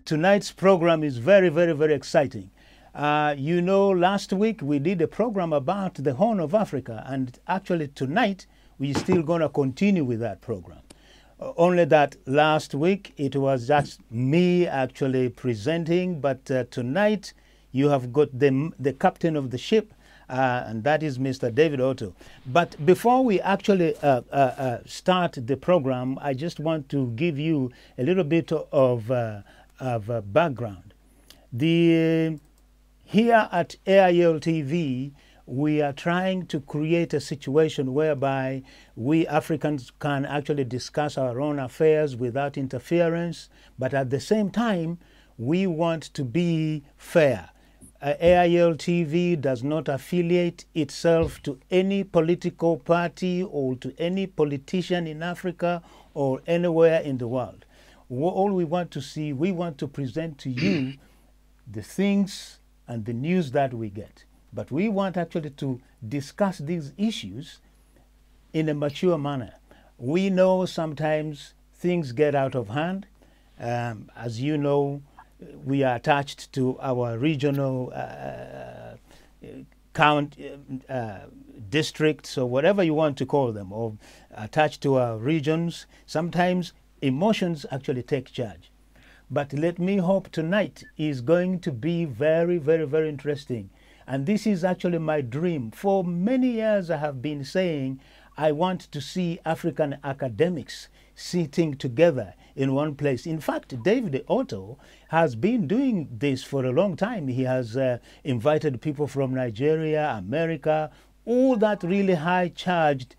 tonight's program is very, very, very exciting. You know, last week we did a program about the Horn of Africa, and actually tonight we're still going to continue with that program. Only that last week it was just me actually presenting, but tonight you have got the captain of the ship, and that is Mr. David Otto. But before we actually start the program, I just want to give you a little bit of background. Here at AILTV, we are trying to create a situation whereby we Africans can actually discuss our own affairs without interference, but at the same time, we want to be fair. AILTV does not affiliate itself to any political party or to any politician in Africa or anywhere in the world. All we want to see, we want to present to you the things and the news that we get. But we want actually to discuss these issues in a mature manner. We know sometimes things get out of hand. As you know, we are attached to our regional districts, or whatever you want to call them, or attached to our regions. Sometimes emotions actually take charge. But let me hope tonight is going to be very, very, very interesting. And this is actually my dream. For many years I have been saying I want to see African academics sitting together in one place. In fact, David Otto has been doing this for a long time. He has invited people from Nigeria, America, all that really high-charged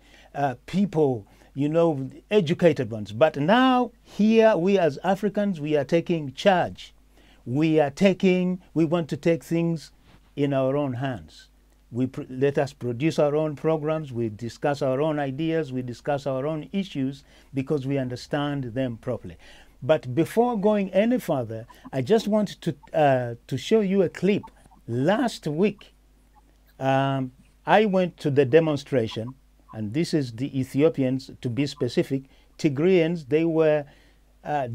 people, you know, educated ones. But now here we as Africans, we are taking charge. We want to take things in our own hands. Let us produce our own programs, we discuss our own ideas, we discuss our own issues because we understand them properly. But before going any further, I just want to show you a clip. Last week, I went to the demonstration, and this is the Ethiopians, to be specific, Tigrayans. They were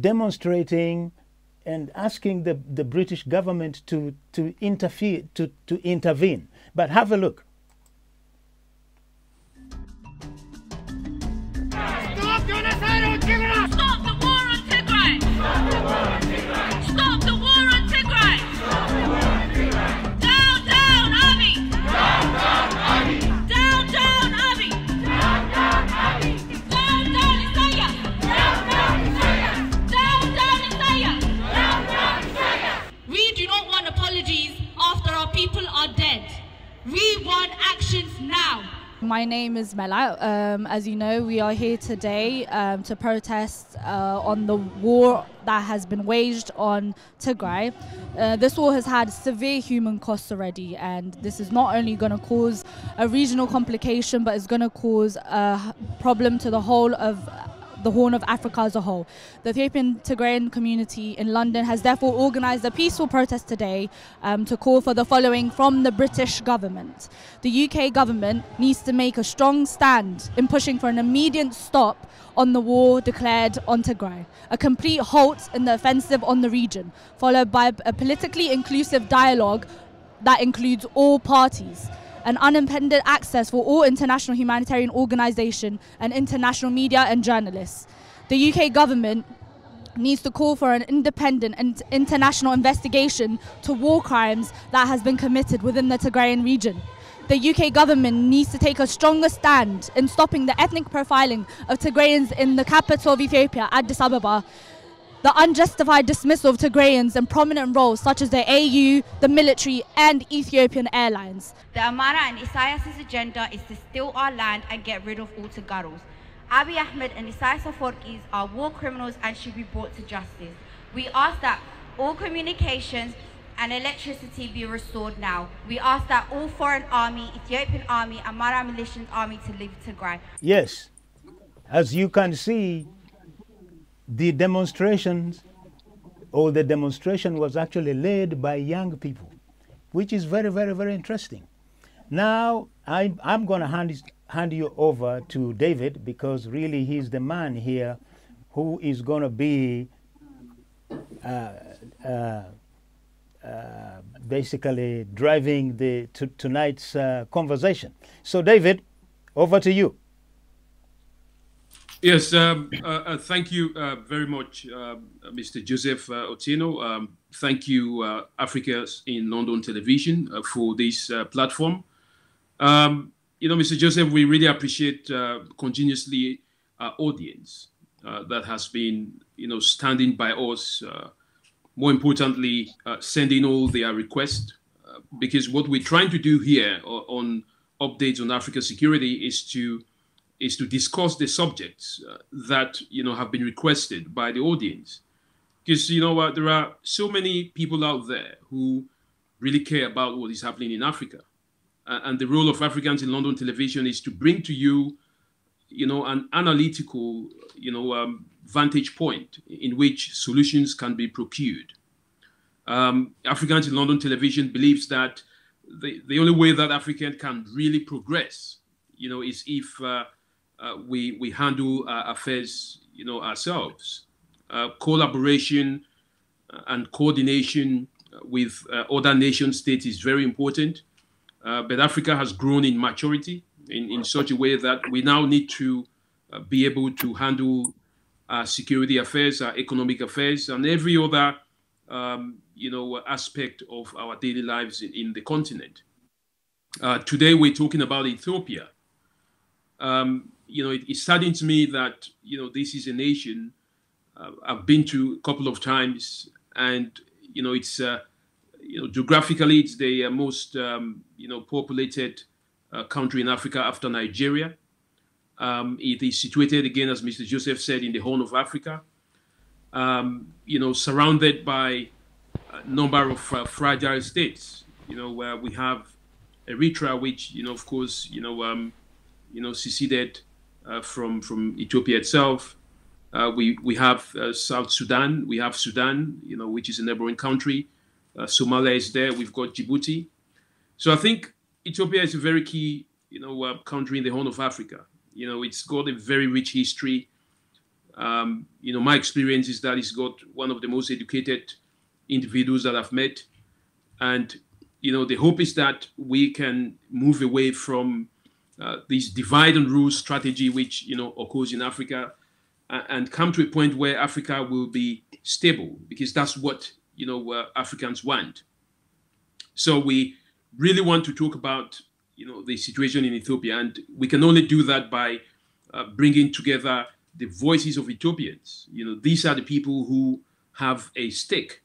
demonstrating and asking the British government to intervene. But have a look. Stop genocidal Tigray! Stop the war on Tigray! Stop the war on Tigray! Stop the war on Tigray! Stop the war on Tigray! Down, down, Abiy! Down, down, Abiy! Down, down, Abiy! Down, down, Abiy! Down, down, Isaiah! Down, down, Isaiah! Down, down, Isaiah! Down, down, Isaiah! We do not want apologies after our people are dead. We want actions now. My name is Mela. As you know, we are here today to protest on the war that has been waged on Tigray. This war has had severe human costs already, and this is not only going to cause a regional complication, but it's going to cause a problem to the whole of the Horn of Africa as a whole. The Ethiopian Tigrayan community in London has therefore organised a peaceful protest today to call for the following from the British government. The UK government needs to make a strong stand in pushing for an immediate stop on the war declared on Tigray, a complete halt in the offensive on the region, followed by a politically inclusive dialogue that includes all parties, and unimpeded access for all international humanitarian organisations and international media and journalists. The UK government needs to call for an independent and international investigation to war crimes that has been committed within the Tigrayan region. The UK government needs to take a stronger stand in stopping the ethnic profiling of Tigrayans in the capital of Ethiopia, Addis Ababa, the unjustified dismissal of Tigrayans in prominent roles such as the AU, the military and Ethiopian Airlines. The Amara and Isaias' agenda is to steal our land and get rid of all Tigaros. Abiy Ahmed and Isaias Afwerki are war criminals and should be brought to justice. We ask that all communications and electricity be restored now. We ask that all foreign army, Ethiopian army, Amara militant army to leave Tigray. Yes, as you can see, the demonstration was actually led by young people, which is very, very, very interesting. Now, I'm going to hand you over to David, because really he's the man here who is going to be basically driving tonight's conversation. So, David, over to you. Yes, thank you very much, Mr. Joseph Otieno. Thank you, Africa in London Television, for this platform. Mr. Joseph, we really appreciate continuously our audience that has been, standing by us. More importantly, sending all their requests, because what we're trying to do here on updates on Africa security is to discuss the subjects that have been requested by the audience. Because there are so many people out there who really care about what is happening in Africa, and the role of Africans in London Television is to bring to you, an analytical, vantage point in which solutions can be procured. Africans in London Television believes that the only way that African can really progress, is if we handle our affairs, ourselves. Collaboration and coordination with other nation states is very important. But Africa has grown in maturity in such a way that we now need to be able to handle our security affairs, our economic affairs, and every other aspect of our daily lives in the continent. Today we're talking about Ethiopia. It's saddening to me that this is a nation I've been to a couple of times, and it's geographically it's the most populated country in Africa after Nigeria. It is situated, again, as Mr. Joseph said, in the Horn of Africa. Surrounded by a number of fragile states. Where we have Eritrea, which of course seceded from Ethiopia itself. We have South Sudan. We have Sudan, which is a neighboring country. Somalia is there. We've got Djibouti. So I think Ethiopia is a very key, country in the Horn of Africa. It's got a very rich history. My experience is that it's got one of the most educated individuals that I've met. And, the hope is that we can move away from this divide and rule strategy, which, occurs in Africa, and come to a point where Africa will be stable, because that's what, Africans want. So we really want to talk about, the situation in Ethiopia, and we can only do that by bringing together the voices of Ethiopians. These are the people who have a stake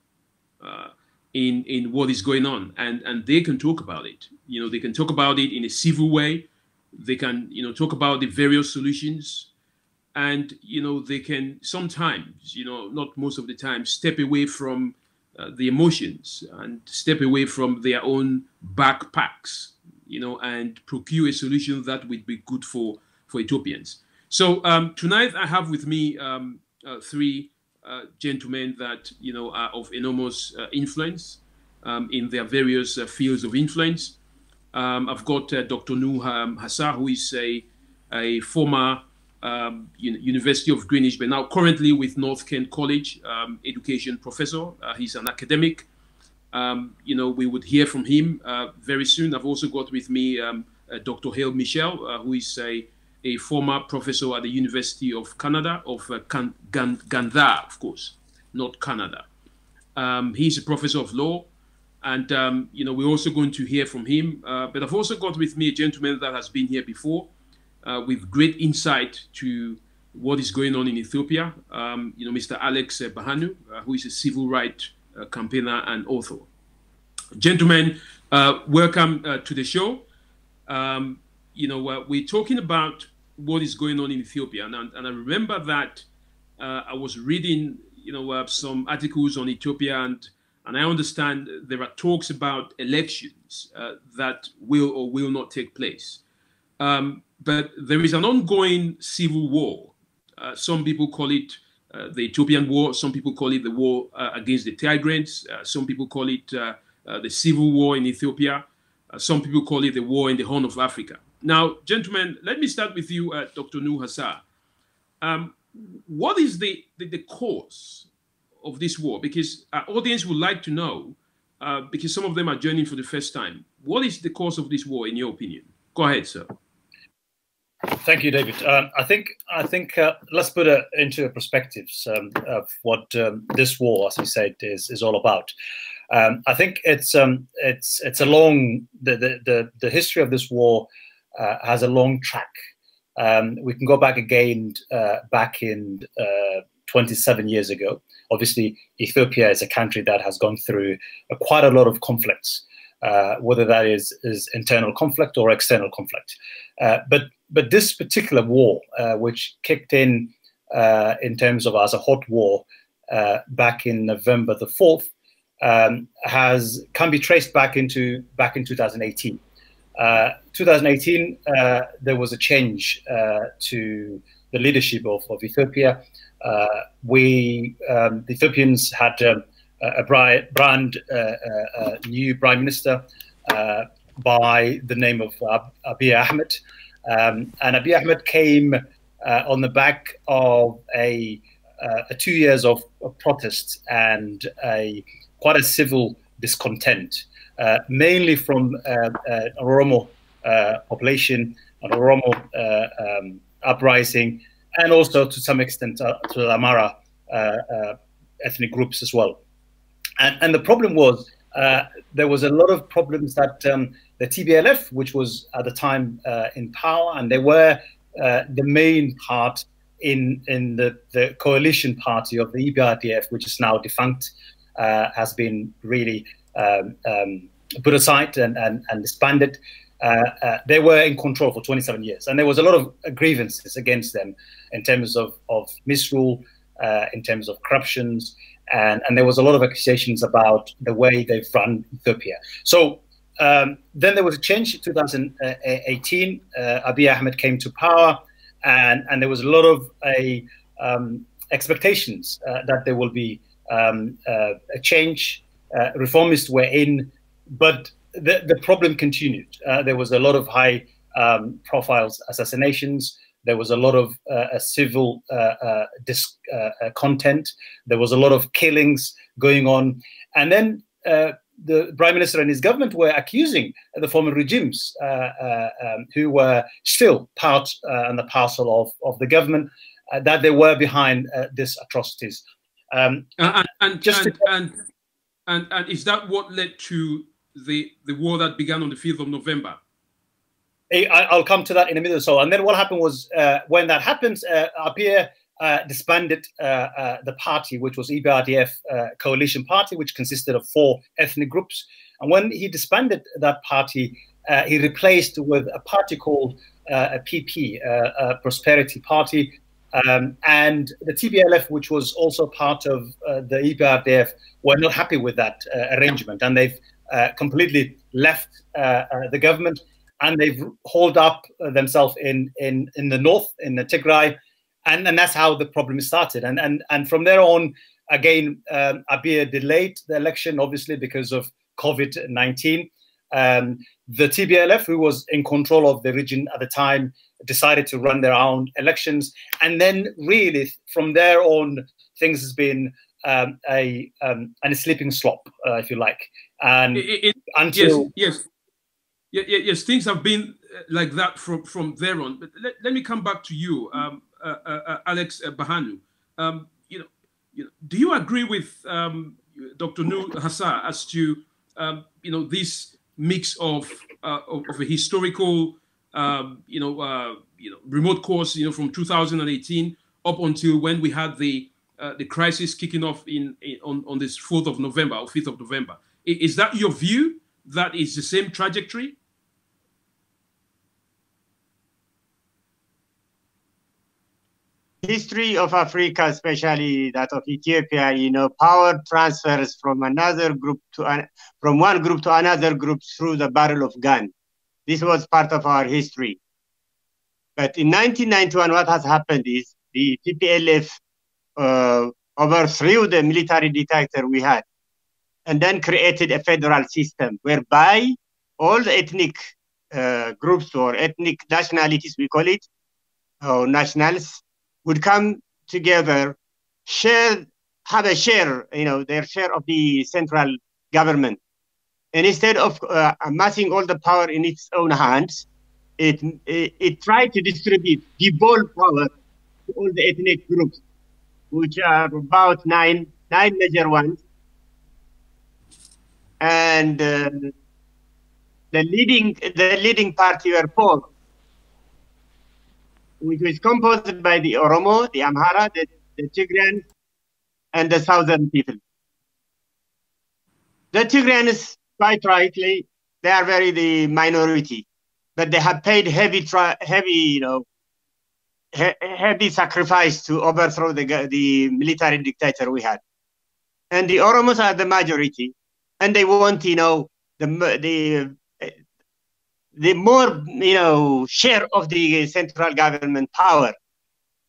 in what is going on, and they can talk about it. They can talk about it in a civil way. They can, talk about the various solutions, and they can sometimes, not most of the time, step away from the emotions and step away from their own backpacks, and procure a solution that would be good for Ethiopians. So tonight I have with me three gentlemen that are of enormous influence in their various fields of influence. I've got Dr. Nuur Hassan, who is a former University of Greenwich, but now currently with North Kent College, education professor. He's an academic. We would hear from him very soon. I've also got with me Dr. Haile Michel, who is a former professor at the University of Canada, of Ganda, of course, not Canada. He's a professor of law, and we're also going to hear from him. But I've also got with me a gentleman that has been here before, with great insight to what is going on in Ethiopia. Mr. Alex Berhanu, who is a civil rights campaigner and author. Gentlemen, welcome to the show. We're talking about what is going on in Ethiopia, and I remember that I was reading, some articles on Ethiopia, and I understand there are talks about elections that will or will not take place. But there is an ongoing civil war. Some people call it the Ethiopian war. Some people call it the war against the Tigrays. Some people call it the civil war in Ethiopia. Some people call it the war in the Horn of Africa. Now, gentlemen, let me start with you, Dr. Nuur Hassan. What is the cause of this war? Because our audience would like to know, because some of them are joining for the first time. What is the cause of this war, in your opinion? Go ahead, sir. Thank you, David. I think let's put it into perspectives of what this war, as you said, is all about. I think it's a long the history of this war has a long track. We can go back again back in 27 years ago. Obviously, Ethiopia is a country that has gone through quite a lot of conflicts, whether that is internal conflict or external conflict. But this particular war, which kicked in terms of as a hot war back in November the 4th, can be traced back in 2018. 2018, there was a change to the leadership of Ethiopia. The Ethiopians had a brand new prime minister by the name of Abiy Ahmed. And Abiy Ahmed came on the back of a 2 years of protests and quite a civil discontent, mainly from Oromo population, an Oromo uprising, and also to some extent to the Amara ethnic groups as well. And the problem was there was a lot of problems that the TPLF, which was at the time in power, and they were the main part in the coalition party of the EPRDF, which is now defunct, has been really put aside and disbanded. They were in control for 27 years, and there was a lot of grievances against them in terms of misrule, in terms of corruptions, and there was a lot of accusations about the way they've run Ethiopia. So then there was a change in 2018. Abiy Ahmed came to power, and there was a lot of expectations that there will be a change. Reformists were in, but the problem continued. There was a lot of high profile assassinations. There was a lot of civil content. There was a lot of killings going on. And then the Prime Minister and his government were accusing the former regimes who were still part and the parcel of the government that they were behind these atrocities. And is that what led to the war that began on the 5th of November? I'll come to that in a minute or so. And then what happened was, when that happened, Abiy disbanded the party, which was EPRDF coalition party, which consisted of 4 ethnic groups. And when he disbanded that party, he replaced with a party called a PP, Prosperity Party. And the TPLF, which was also part of the EPRDF, were not happy with that arrangement. And they've completely left the government. And they've hauled up themselves in the north, in the Tigray, and that's how the problem started. And from there on, again, Abiy delayed the election, obviously because of COVID-19. The TPLF, who was in control of the region at the time, decided to run their own elections, and then really from there on, things has been a slippery slope, if you like, and until Yes, things have been like that from there on. But let me come back to you, Alex Berhanu. Do you agree with Dr. Nuur Hassan as to this mix of a historical remote course from 2018 up until when we had the crisis kicking off on this 4th of November or 5th of November? Is that your view? That is the same trajectory? History of Africa, especially that of Ethiopia, power transfers from another group from one group to another group through the barrel of gun. This was part of our history. But in 1991, what has happened is the TPLF overthrew the military dictator we had, and then created a federal system whereby all the ethnic groups or ethnic nationalities, we call it, or nationals, would come together, share have a share, their share of the central government. And instead of amassing all the power in its own hands, it tried to distribute, devolve power to all the ethnic groups, which are about nine major ones. And the leading party were four, which was composed by the Oromo, the Amhara, the Tigrayans, and the southern people. The Tigrayans, quite rightly, they are the minority, but they have paid heavy sacrifice to overthrow the military dictator we had. And the Oromos are the majority, and they want, the more, share of the central government power.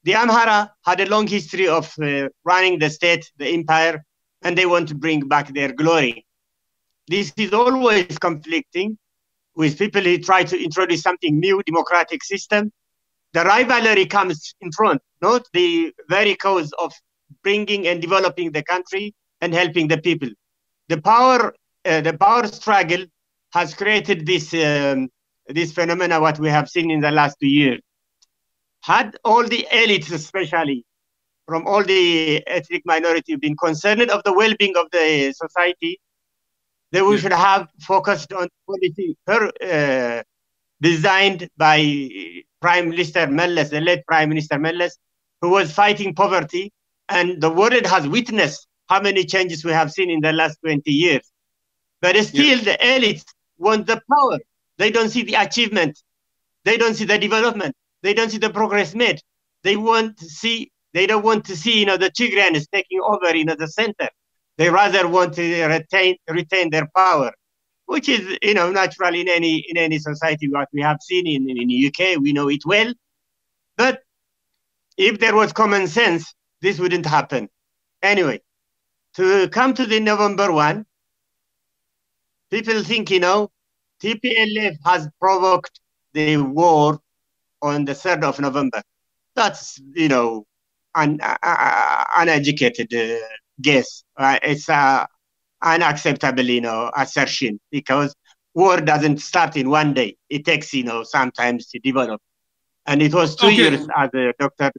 The Amhara had a long history of running the state, the empire, and they want to bring back their glory. This is always conflicting with people who try to introduce something new, democratic system. The rivalry comes in front, not the very cause of bringing and developing the country and helping the people. The power struggle has created this phenomena, what we have seen in the last 2 years. Had all the elites, especially from all the ethnic minority, been concerned of the well-being of the society, then we should have focused on policy designed by Prime Minister Mellis, the late Prime Minister Mellis, who was fighting poverty. And the world has witnessed how many changes we have seen in the last 20 years. But still, the elites want the power. They don't see the achievement. They don't see the development. They don't see the progress made. They don't want to see, the Tigrayans taking over, the center. They rather want to retain their power, which is, natural in any society. What we have seen in the UK, we know it well. But if there was common sense, this wouldn't happen. Anyway, to come to the November 1, people think, TPLF has provoked the war on the 3rd of November. That's, an uneducated guess. It's unacceptable, assertion, because war doesn't start in one day. It takes, sometimes to develop. And it was 2 years, as Dr.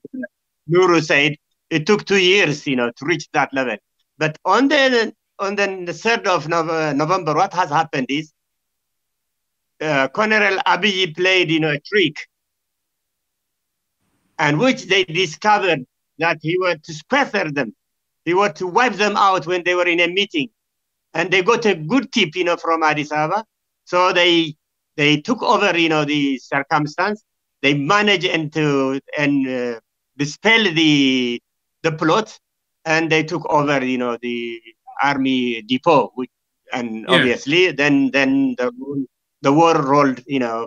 Nuur said, it took 2 years, to reach that level. But on the 3rd of November, what has happened is Colonel Abiy played, a trick, and which they discovered that he was to sequester them. He was to wipe them out when they were in a meeting. And they got a good tip, from Addis Ababa. So they took over, the circumstance. They managed and dispel the plot, and they took over, the army depot, obviously then the war rolled,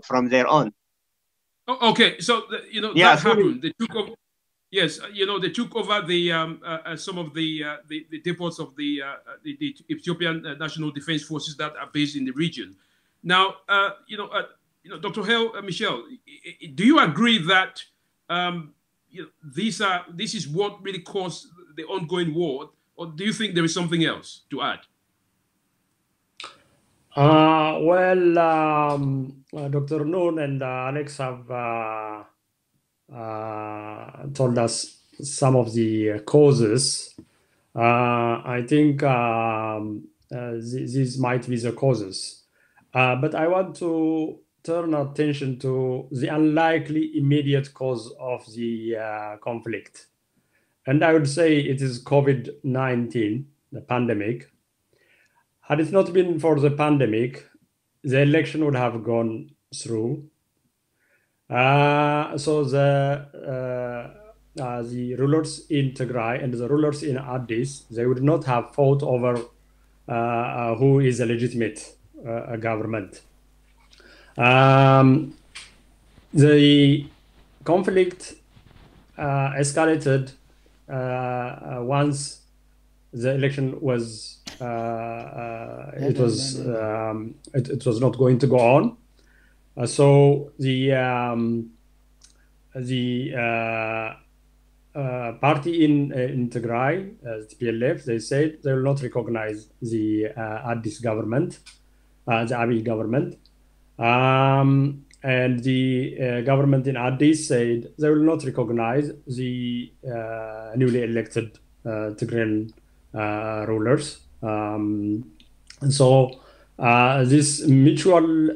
from there on. Okay, so that happened. They took over. Yes, they took over the some of the depots of the Ethiopian National Defense Forces that are based in the region. Now, Dr. Haile, Michel, do you agree that this is what really caused the ongoing war, or do you think there is something else to add? Dr. Nuur and Alex have told us some of the causes. I think these might be the causes. But I want to turn attention to the unlikely immediate cause of the conflict. And I would say it is COVID-19, the pandemic. Had it not been for the pandemic, the election would have gone through. So the rulers in Tigray and the rulers in Addis, they would not have fought over who is a legitimate government. The conflict escalated once the election was it was not going to go on. So the party in Tigray, TPLF, they said they will not recognize the Addis government, the Abiy government. And the government in Addis said they will not recognize the newly elected Tigrayan rulers. And so this mutual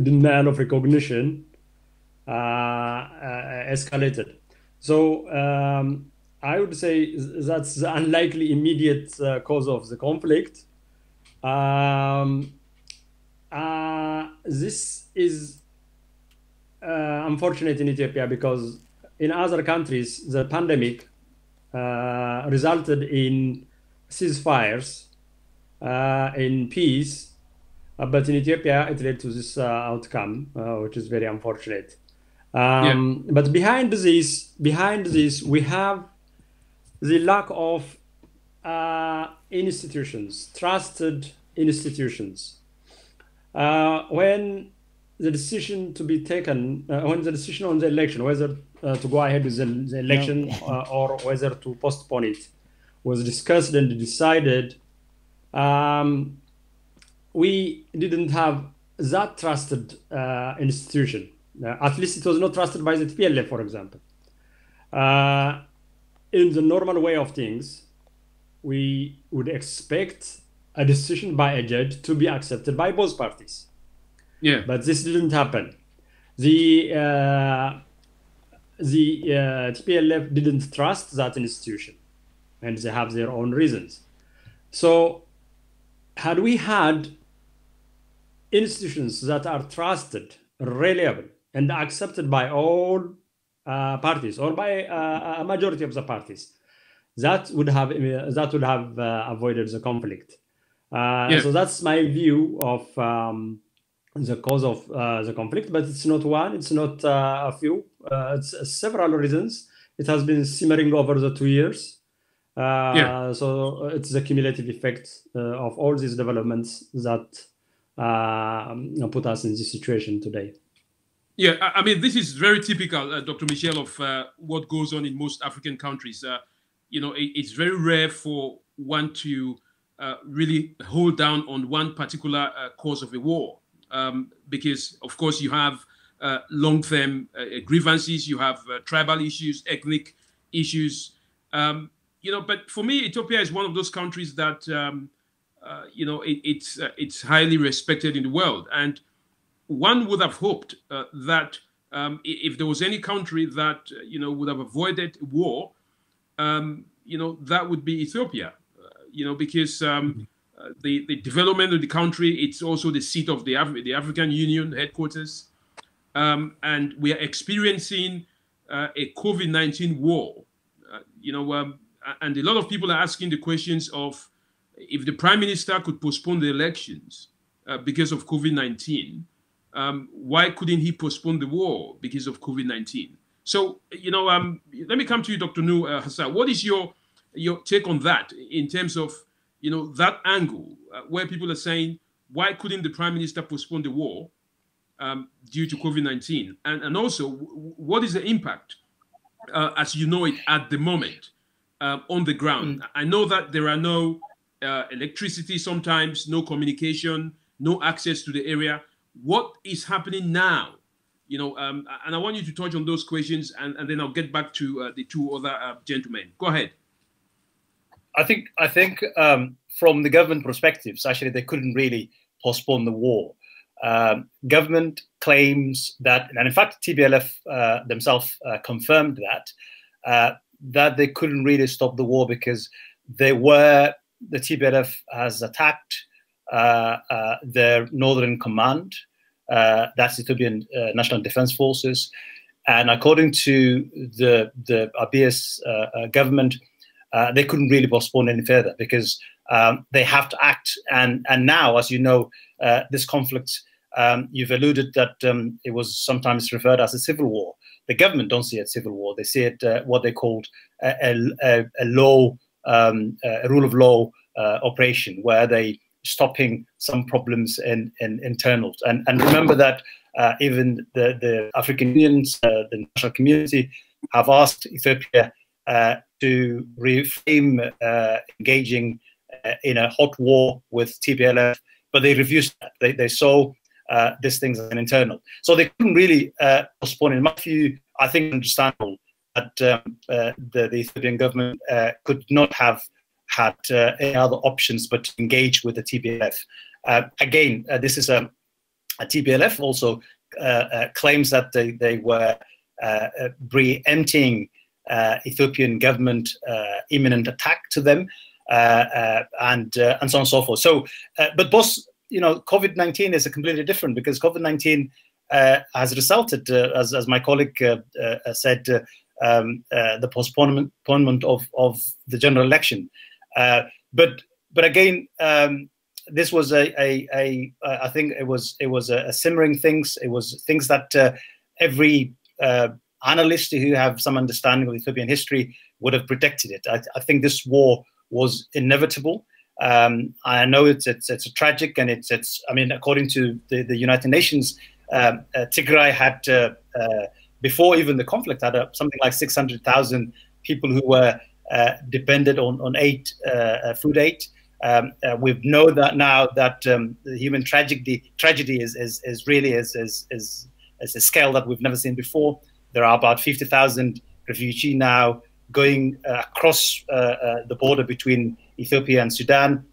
denial of recognition escalated. So I would say that's the unlikely immediate cause of the conflict. This is unfortunate in Ethiopia because in other countries, the pandemic resulted in ceasefires, in peace, but in Ethiopia, it led to this outcome, which is very unfortunate. But behind this, we have the lack of institutions, trusted institutions. When the decision to be taken, when the decision on the election, whether to go ahead with the election or whether to postpone it, was discussed and decided, we didn't have that trusted institution. At least it was not trusted by the TPLF, for example. In the normal way of things, we would expect a decision by a judge to be accepted by both parties. Yeah. But this didn't happen. The TPLF didn't trust that institution, and they have their own reasons. So had we had institutions that are trusted, reliable, and accepted by all parties, or by a majority of the parties, that would have avoided the conflict. So that's my view of the cause of the conflict, but it's not one, it's not a few, it's several reasons. It has been simmering over the 2 years. So it's the cumulative effect of all these developments that put us in this situation today. Yeah, I mean, this is very typical, Dr. Michel, of what goes on in most African countries. You know, it's very rare for one to really hold down on one particular cause of a war, because, of course, you have long-term grievances, you have tribal issues, ethnic issues. You know, but for me, Ethiopia is one of those countries that, you know, it's highly respected in the world. And one would have hoped that if there was any country that, you know, would have avoided war, you know, that would be Ethiopia, you know, because the development of the country, it's also the seat of the African Union headquarters. And we are experiencing a COVID-19 war, you know, and a lot of people are asking the questions of if the prime minister could postpone the elections because of COVID-19, why couldn't he postpone the war because of COVID-19? So, you know, let me come to you, Dr. Nuur Hassan. What is your take on that in terms of, you know, that angle where people are saying, why couldn't the prime minister postpone the war due to COVID-19? And also, what is the impact, as you know it, at the moment on the ground? I know that there are no electricity sometimes, no communication, no access to the area. What is happening now? You know, and I want you to touch on those questions, and then I'll get back to the two other gentlemen. Go ahead. I think from the government perspectives, actually, they couldn't really postpone the war. Government claims that, and in fact, TPLF themselves confirmed that they couldn't really stop the war because the TPLF has attacked their northern command, that's Ethiopian National Defense Forces, and according to the Abiy's government, they couldn't really postpone any further because they have to act. And now, as you know, this conflict, you've alluded that it was sometimes referred as a civil war. The government don't see it as civil war. They see it what they called a rule of law operation, where they stopping some problems in internals. And remember that even the African Unions, the international community, have asked Ethiopia to reframe engaging in a hot war with TPLF, but they refused that. They saw this thing as an internal. So they couldn't really postpone. In my view, I think understandable that the Ethiopian government could not have had any other options but to engage with the TPLF. Again, this is a TPLF also claims that they were preempting Ethiopian government imminent attack to them, and so on and so forth. So, but boss, COVID-19 is a completely different, because COVID-19 has resulted, as my colleague said, the postponement of the general election. But again, this was I think it was a simmering things. It was things that every analyst who have some understanding of Ethiopian history would have predicted it. I think this war was inevitable. I know it's a tragic, and it's I mean, according to the United Nations, Tigray had before even the conflict had something like 600,000 people who were dependent on aid, food aid. We know that now that the human tragedy is really is a scale that we've never seen before. There are about 50,000 refugees now going across the border between Ethiopia and Sudan.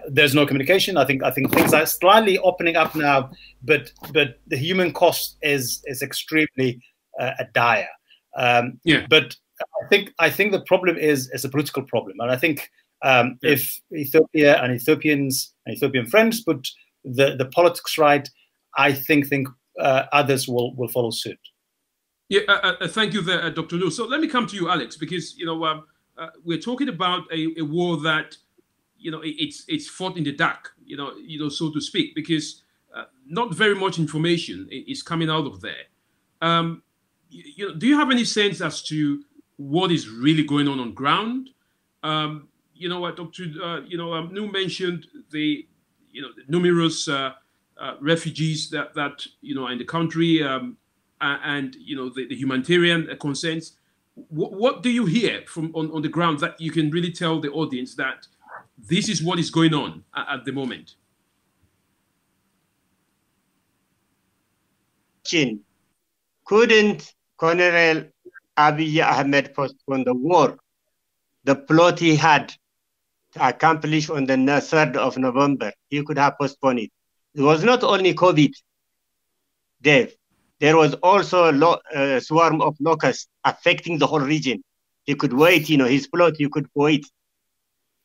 There's no communication. I think things are slightly opening up now, but the human cost is extremely dire. But I think the problem is a political problem, and I think if Ethiopia and Ethiopians and Ethiopian friends put the politics right, I think others will follow suit. Yeah, thank you there, Dr. Nuur. So let me come to you, Alex, because we're talking about a war that it's fought in the dark, so to speak, because not very much information is coming out of there. Do you have any sense as to what is really going on ground? What Dr. Nuur mentioned, the numerous refugees that are in the country, and the humanitarian concerns. What do you hear from on the ground that you can really tell the audience that this is what is going on at the moment? Couldn't Colonel Abiy Ahmed postpone the war? The plot he had to accomplish on the 3rd of November, he could have postponed it. It was not only COVID, Dave. There was also a swarm of locusts affecting the whole region. He could wait, his plot, he could wait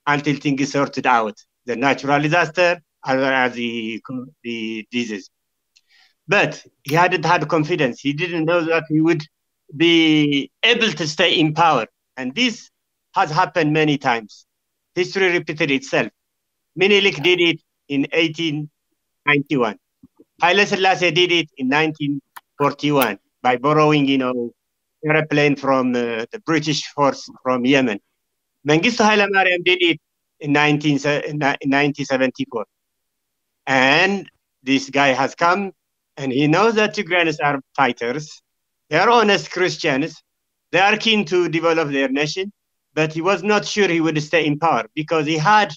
until things sorted out. The natural disaster, as well as the disease. But he hadn't had confidence. He didn't know that he would be able to stay in power. And this has happened many times. History repeated itself. Menelik did it in 1891. Haile Selassie did it in 1941 by borrowing, airplane from the British force from Yemen. Mengistu Haile Mariam did it in 1974. And this guy has come, and he knows that Tigrayans are fighters. They are honest Christians. They are keen to develop their nation, but he was not sure he would stay in power because he had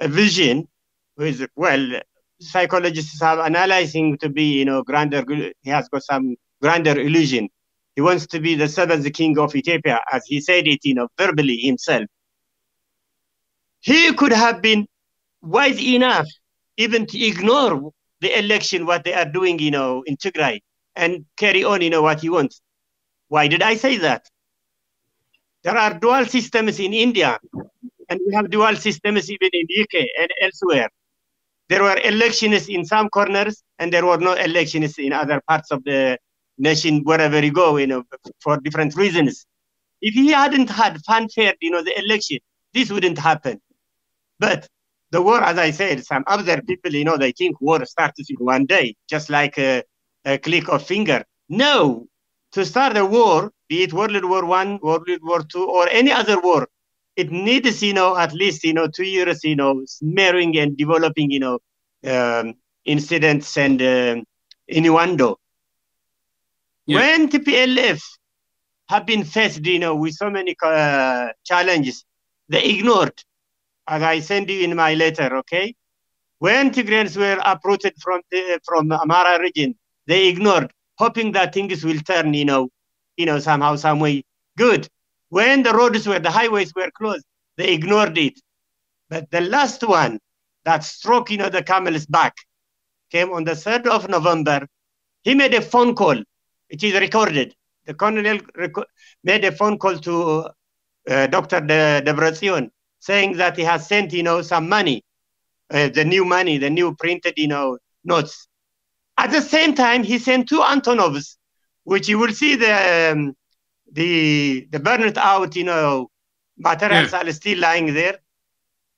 a vision, with, psychologists have analyzing to be, grander. He has got some grander illusion. He wants to be the 7th king of Ethiopia, as he said it, verbally himself. He could have been wise enough even to ignore the election, what they are doing, in Tigray, and carry on, what he wants. Why did I say that? There are dual systems in India, and we have dual systems even in the UK and elsewhere. There were elections in some corners, and there were no elections in other parts of the nation, wherever you go, for different reasons. If he hadn't had fanfare, the election, this wouldn't happen. But the war, as I said, some other people, they think war starts in one day, just like a click of finger. No, to start a war, be it World War I, World War II, or any other war, it needs, at least, 2 years, smearing and developing, incidents and innuendo. Yeah. When TPLF have been faced, with so many challenges. They ignored, as I send you in my letter, okay? When Tigrayans were uprooted from Amara region, they ignored, hoping that things will turn, somehow, some way good. When the highways were closed, they ignored it. But the last one that struck, the camel's back came on the 3rd of November. He made a phone call. It is recorded. The colonel made a phone call to Dr. Debretsion, saying that he has sent, some money, the new printed, notes. At the same time, he sent 2 Antonovs, which you will see the burned out, materials are still lying there.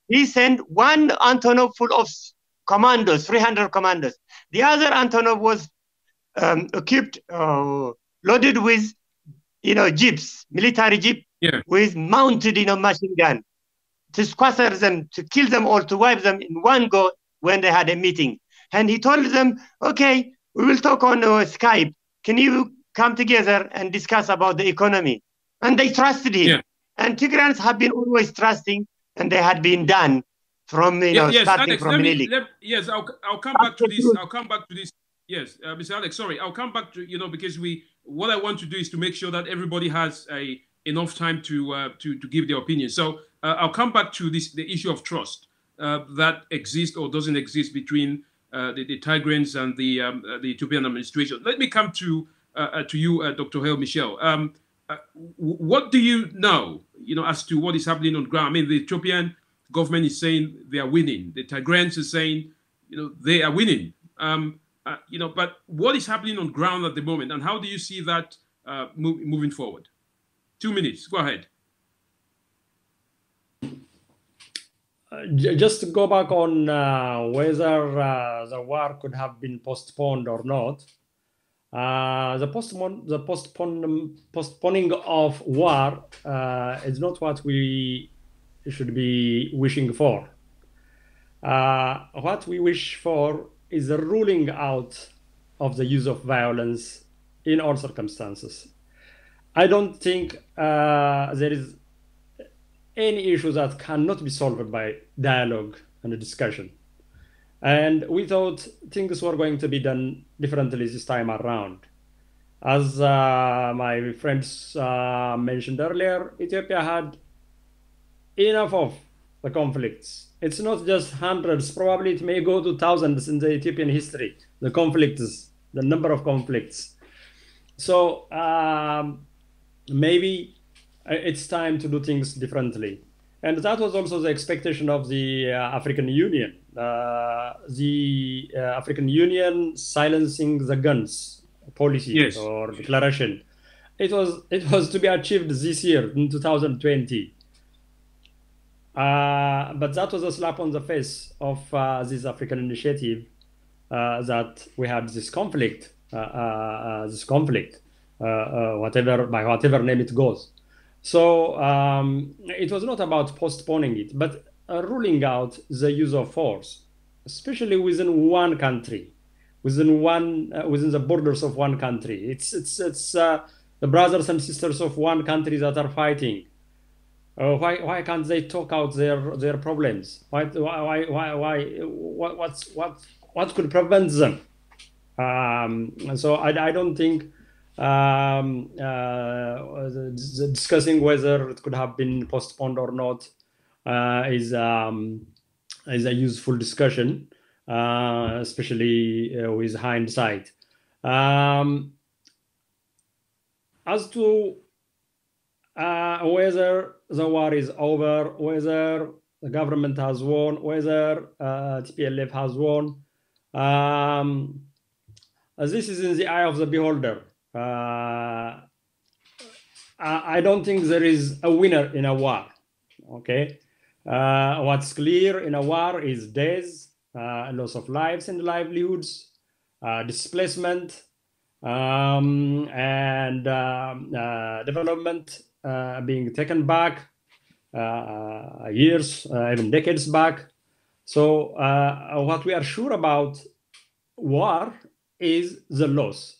He sent 1 Antonov full of commandos, 300 commandos. The other Antonov was equipped, loaded with, jeeps, military jeep, with mounted, machine gun, to squatter them, to kill them all, to wipe them in one go when they had a meeting. And he told them, okay, we will talk on Skype. Can you come together and discuss about the economy? And they trusted him. Yeah. And Tigrayans have been always trusting, and they had been done from, starting Alex, from Milik. Yes, I'll come back to this. I'll come back to this. Yes, Mr. Alex, sorry, I'll come back to, because what I want to do is to make sure that everybody has enough time to give their opinion. So I'll come back to the issue of trust that exists or doesn't exist between the Tigrayans and the Ethiopian administration. Let me come to you, Dr. Haile Michel. What do you know, as to what is happening on ground? I mean, the Ethiopian government is saying they are winning. The Tigrayans are saying, they are winning. But what is happening on ground at the moment, and how do you see that moving forward? 2 minutes. Go ahead. Just to go back on whether the war could have been postponed or not. The postponing of war is not what we should be wishing for. What we wish for is the ruling out of the use of violence in all circumstances. I don't think there is any issue that cannot be solved by dialogue and discussion. And we thought things were going to be done differently this time around. As my friends mentioned earlier, Ethiopia had enough of the conflicts. It's not just hundreds, probably it may go to thousands in the Ethiopian history, the conflicts, the number of conflicts. So maybe it's time to do things differently. And that was also the expectation of the African Union. The African Union silencing the guns policy or declaration. It was to be achieved this year in 2020. But that was a slap on the face of this African initiative that we had this conflict, whatever name it goes. So it was not about postponing it, but ruling out the use of force, especially within one country, within the borders of one country. It's the brothers and sisters of one country that are fighting. Why can't they talk out their problems? What could prevent them? So I don't think discussing whether it could have been postponed or not is a useful discussion, especially with hindsight. As to whether the war is over, whether the government has won, whether TPLF has won, this is in the eye of the beholder. I don't think there is a winner in a war. Okay, what's clear in a war is deaths, loss of lives and livelihoods, displacement, and development being taken back years, even decades back. So what we are sure about war is the loss,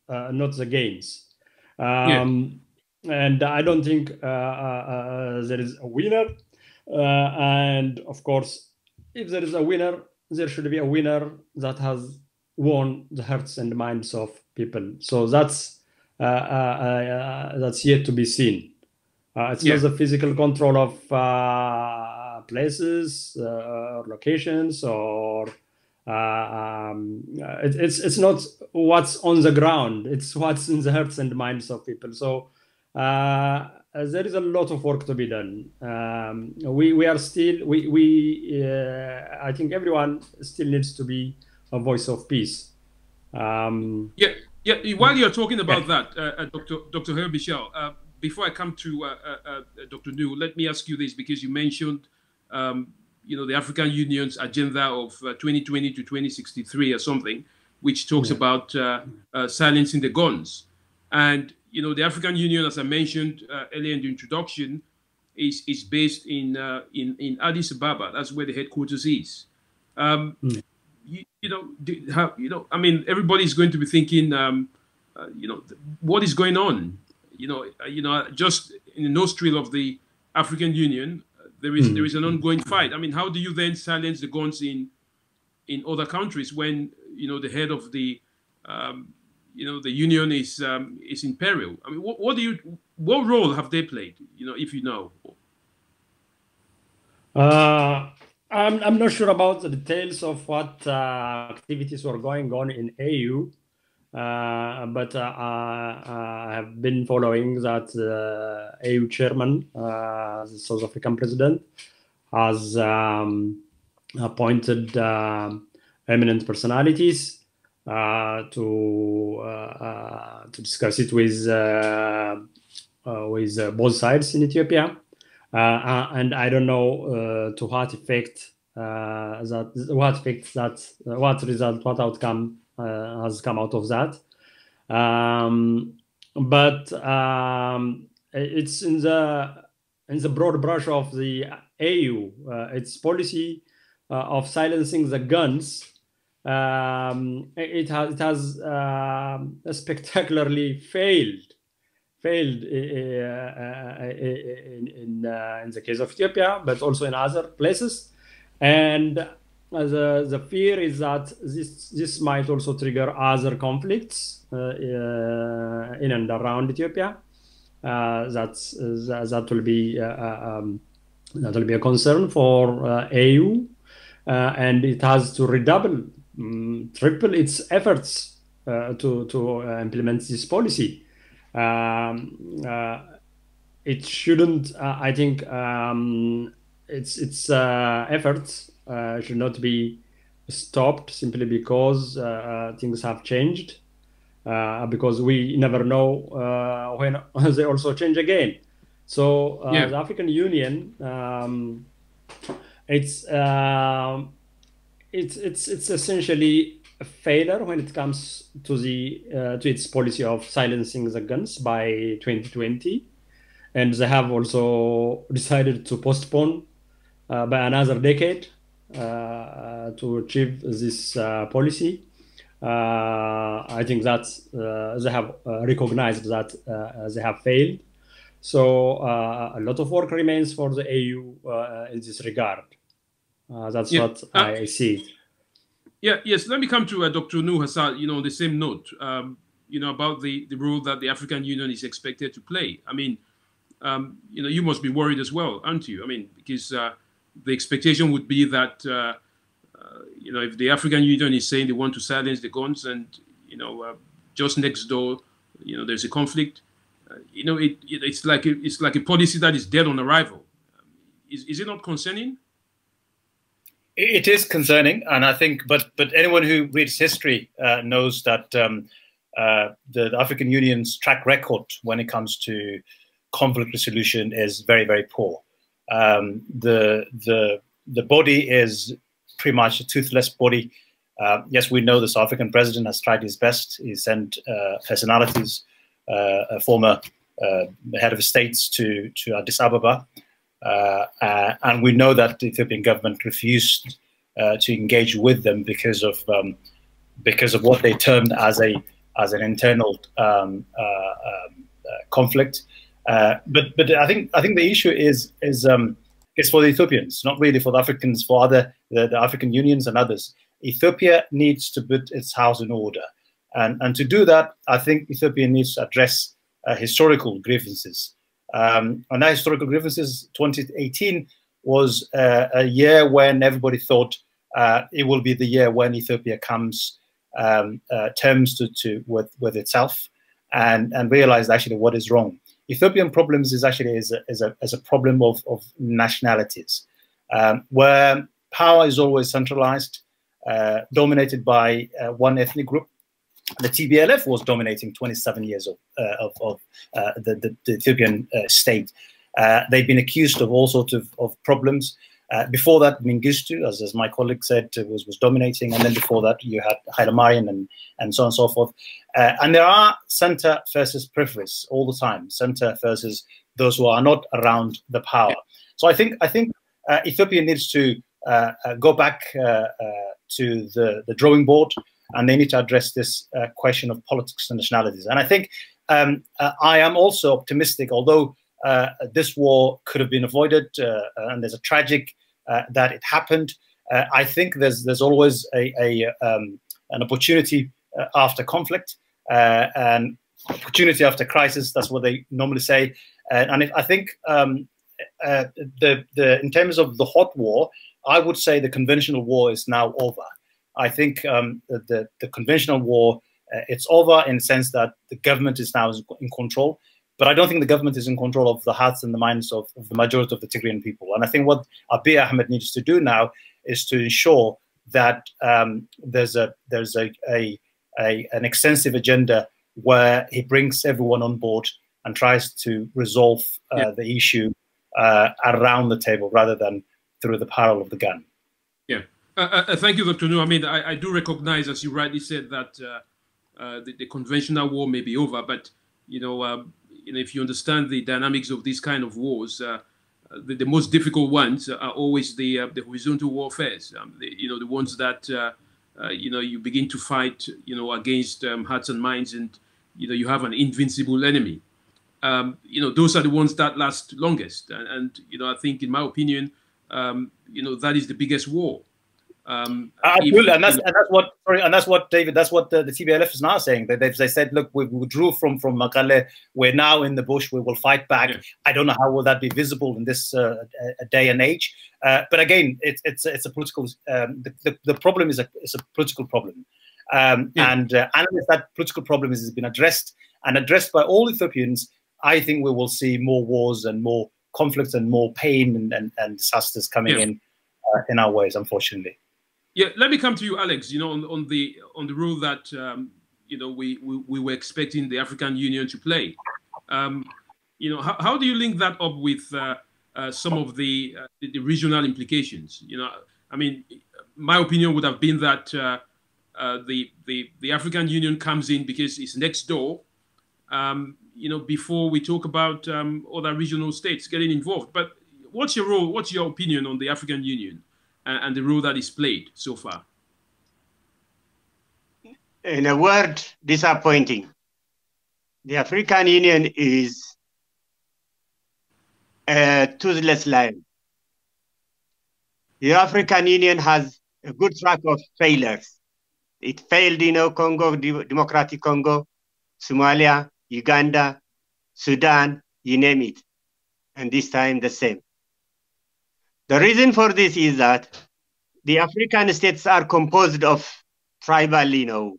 not the gains. and I don't think there is a winner. And of course, if there is a winner, there should be a winner that has won the hearts and minds of people. So that's yet to be seen. It's not the physical control of places or locations, or it's not what's on the ground. It's what's in the hearts and minds of people. So there is a lot of work to be done. We are still I think everyone still needs to be a voice of peace. While you're talking about that, Dr. Herbichel, before I come to Dr. Nuur, let me ask you this, because you mentioned the African Union's agenda of 2020 to 2063 or something, which talks about silencing the guns. And the African Union, as I mentioned earlier in the introduction, is based in Addis Ababa. That's where the headquarters is. I mean, everybody's going to be thinking, what is going on? Just in the nostril of the African Union, there is an ongoing fight. I mean, how do you then silence the guns in other countries when the head of the the union is in peril? I mean, what role have they played? If you know. I'm not sure about the details of what activities were going on in AU, but I have been following that AU chairman, the South African president, has appointed eminent personalities to discuss it with both sides in Ethiopia. And I don't know to what effect what outcome has come out of that. But it's in the broad brush of the AU. Its policy of silencing the guns. It has spectacularly failed in the case of Ethiopia, but also in other places. And the fear is that this might also trigger other conflicts in and around Ethiopia. That will be a concern for AU, and it has to redouble, triple its efforts to implement this policy. It shouldn't. I think its efforts should not be stopped simply because things have changed. Because we never know when they also change again. So the African Union, it's essentially a failure when it comes to its policy of silencing the guns by 2020, and they have also decided to postpone by another decade to achieve this policy. I think that they have recognized that they have failed. So a lot of work remains for the AU in this regard. That's what I see. Yes. Let me come to Dr. Nuur Hassan. On the same note, about the role that the African Union is expected to play. I mean, you must be worried as well, aren't you? I mean, because the expectation would be that if the African Union is saying they want to silence the guns, and just next door, there's a conflict. It's like a policy that is dead on arrival. Is it not concerning? It is concerning, and I think, but anyone who reads history knows that the African Union's track record when it comes to conflict resolution is very, very poor. The body is pretty much a toothless body. Yes, we know the South African president has tried his best. He sent personalities, a former head of states to Addis Ababa. And we know that the Ethiopian government refused to engage with them because of what they termed as an internal conflict. But I think the issue is for the Ethiopians, not really for the Africans, for the African unions and others. Ethiopia needs to put its house in order, and to do that, I think Ethiopia needs to address historical grievances. And that historical grievances, 2018 was a year when everybody thought it will be the year when Ethiopia comes terms with itself and realized actually what is wrong. Ethiopian problems is actually a problem of nationalities, where power is always centralized, dominated by one ethnic group. The TPLF was dominating 27 years of the Ethiopian state. They've been accused of all sorts of problems. Before that, Mengistu, as my colleague said, was dominating, and then before that, you had Haile and so on and so forth. And there are center versus peripheries all the time, center versus those who are not around the power. So I think Ethiopia needs to go back to the drawing board, and they need to address this question of politics and nationalities. And I think I am also optimistic, although this war could have been avoided, and there's a tragic that it happened. I think there's always an opportunity after conflict, and opportunity after crisis. That's what they normally say. And I think in terms of the hot war, I would say the conventional war is now over. I think the conventional war, it's over in the sense that the government is now in control. But I don't think the government is in control of the hearts and the minds of the majority of the Tigrayan people. And I think what Abiy Ahmed needs to do now is to ensure that there's an extensive agenda where he brings everyone on board and tries to resolve the issue around the table rather than through the barrel of the gun. Yeah. Thank you, Dr. Nuur. I mean, I do recognize, as you rightly said, that the conventional war may be over, but if you understand the dynamics of these kind of wars, the most difficult ones are always the horizontal warfares. The ones that you begin to fight, against hearts and minds, and you have an invincible enemy. Those are the ones that last longest, and I think, in my opinion, that is the biggest war. Absolutely, and that's what David. That's what the TPLF is now saying. They said, look, we withdrew from Mekelle. We're now in the bush. We will fight back. Yeah. I don't know how will that be visible in this day and age. But again, it's a political. The problem is a political problem, and unless that political problem has been addressed by all Ethiopians, I think we will see more wars and more conflicts and more pain and disasters coming in our ways, unfortunately. Yeah, let me come to you, Alex. On the role that we were expecting the African Union to play. How do you link that up with some of the regional implications? I mean, my opinion would have been that the African Union comes in because it's next door. Before we talk about other regional states getting involved. But what's your role? What's your opinion on the African Union and the role that is played so far? In a word, disappointing. The African Union is a toothless lion. The African Union has a good track of failures. It failed, Congo, Democratic Congo, Somalia, Uganda, Sudan, you name it. And this time the same. The reason for this is that the African states are composed of tribal,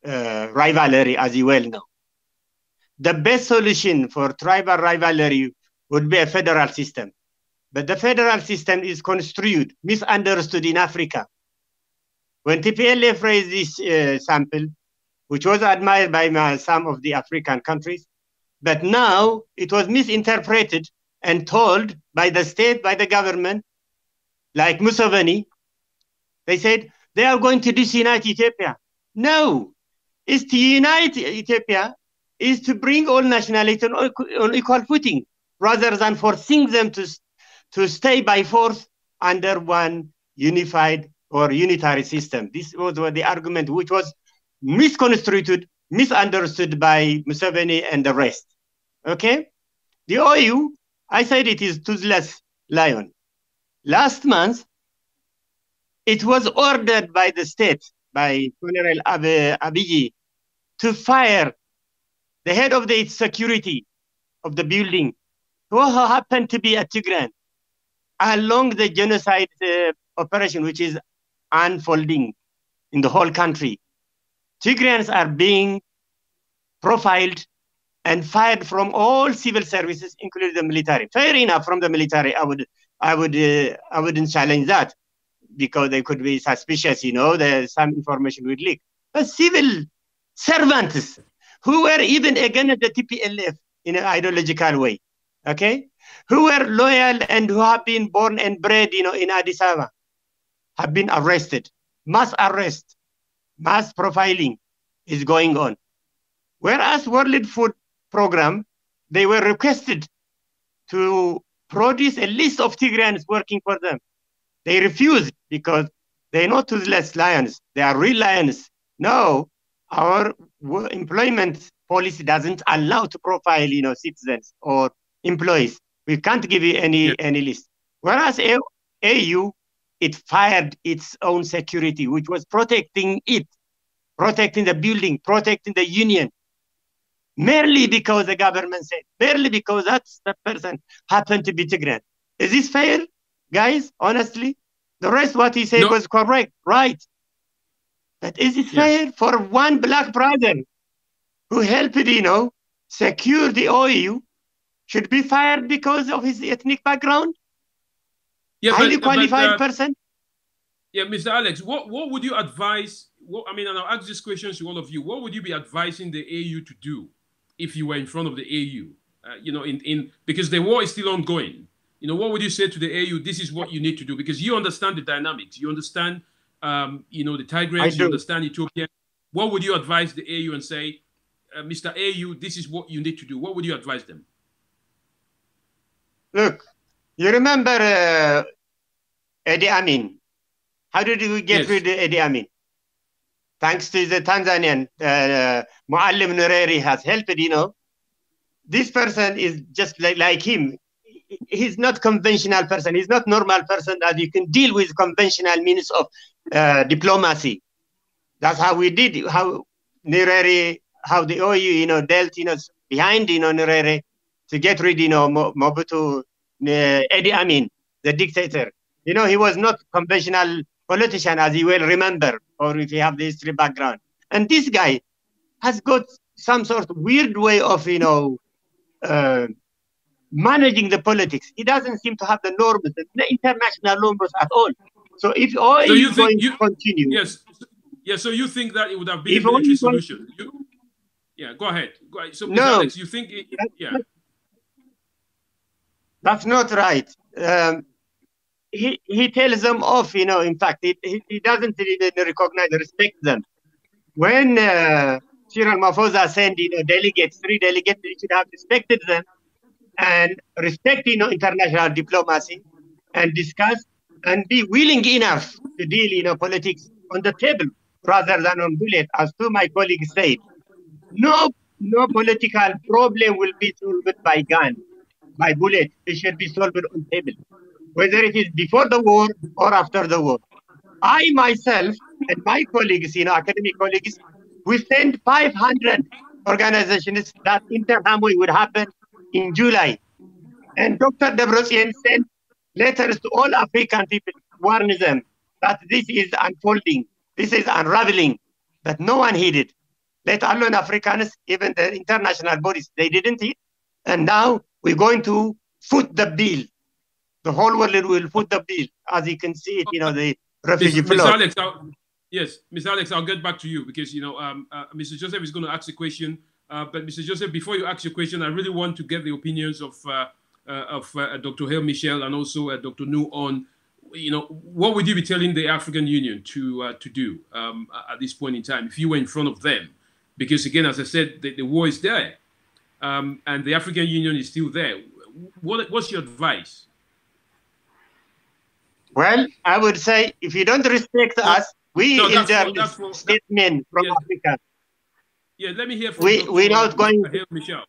rivalry, as you well know. The best solution for tribal rivalry would be a federal system. But the federal system is construed, misunderstood in Africa. When TPLF raised this sample, which was admired by some of the African countries, but now it was misinterpreted and told by the state, by the government, like Museveni. They said they are going to disunite Ethiopia. No, it's to unite Ethiopia is to bring all nationalities on equal footing, rather than forcing them to stay by force under one unified or unitary system. This was the argument which was misconstrued, misunderstood by Museveni and the rest. Okay? The OU, I said it is toothless lion. Last month, it was ordered by the state, by General Abiy, to fire the head of the security of the building, who happened to be a Tigray, along the genocide operation, which is unfolding in the whole country. Tigrayans are being profiled and fired from all civil services, including the military. Fair enough, from the military, I wouldn't challenge that, because they could be suspicious, some information would leak. But civil servants who were even against the TPLF in an ideological way, okay, who were loyal and who have been born and bred, in Addis Ababa, have been arrested. Mass arrest, mass profiling is going on. Whereas World Food Program, they were requested to produce a list of Tigrayans working for them. They refused because they're not toothless lions. They are real lions. No, our employment policy doesn't allow to profile, citizens or employees. We can't give you any list. Whereas AU, it fired its own security, which was protecting it, protecting the building, protecting the union, merely because the government said, merely because that person happened to be Tigray. Is this fair, guys? Honestly, the rest what he said was correct, right? But is it fair for one black brother who helped, secure the OU, should be fired because of his ethnic background? Highly qualified person? Yeah, Mr. Alex, what would you advise? And I'll ask this question to all of you. What would you be advising the AU to do if you were in front of the AU? Because the war is still ongoing. What would you say to the AU? This is what you need to do, because you understand the dynamics. You understand, the Tigray. You understand Ethiopia. What would you advise the AU and say, Mr. AU, this is what you need to do? What would you advise them? Look, you remember Idi Amin? How did we get rid of Idi Amin? Thanks to the Tanzanian, Muallim Nyerere has helped, This person is just like him. He's not conventional person. He's not normal person that you can deal with conventional means of diplomacy. That's how we did, how Nyerere, how the OU, dealt, behind, Nyerere, to get rid, Mobutu, Idi Amin, the dictator. He was not conventional politician, as you will remember, or if you have the history background. And this guy has got some sort of weird way of, managing the politics. He doesn't seem to have the norms, the international norms at all. So if OU is going to continue... Yes, so you think that it would have been a military solution? Go ahead. So, Mr. Alex, you think... That's not right. He tells them off, in fact, he doesn't even recognize, respect them. When Cyril Ramaphosa sent, delegates, 3 delegates, he should have respected them and respect, international diplomacy and discuss and be willing enough to deal, politics on the table rather than on bullet. As two my colleagues said, no political problem will be solved by gun, by bullet. It should be solved on table, whether it is before the war or after the war. I myself and my colleagues, academic colleagues, we sent 500 organizations that Interhamwe would happen in July. And Dr. Debretsion sent letters to all African people, warning them that this is unfolding, this is unraveling, but no one heeded. Let alone Africans, even the international bodies, they didn't heed. And now we're going to foot the bill. The whole world will foot the bill, as you can see it, the refugee flow. Yes, Mr. Alex, I'll get back to you because, Mr. Joseph is going to ask a question. But Mr. Joseph, before you ask your question, I really want to get the opinions of Dr. Haile Michel and also Dr. Nuur on, what would you be telling the African Union to do at this point in time if you were in front of them? Because again, as I said, the war is there, and the African Union is still there. What's your advice? Well, I would say if you don't respect us, statesmen from Africa. Yeah, let me hear from we're not going Haile Michel.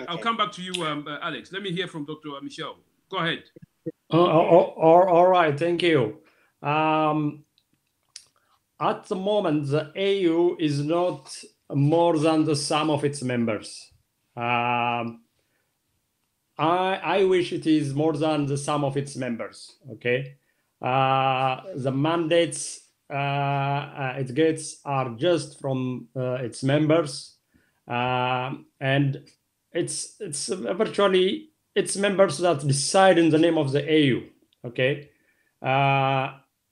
I'll come back to you, Alex. Let me hear from Dr. Michel. Go ahead. All right, thank you. At the moment, the AU is not more than the sum of its members. I wish it is more than the sum of its members. Okay, the mandates it gets are just from its members, and it's virtually its members that decide in the name of the AU. Okay,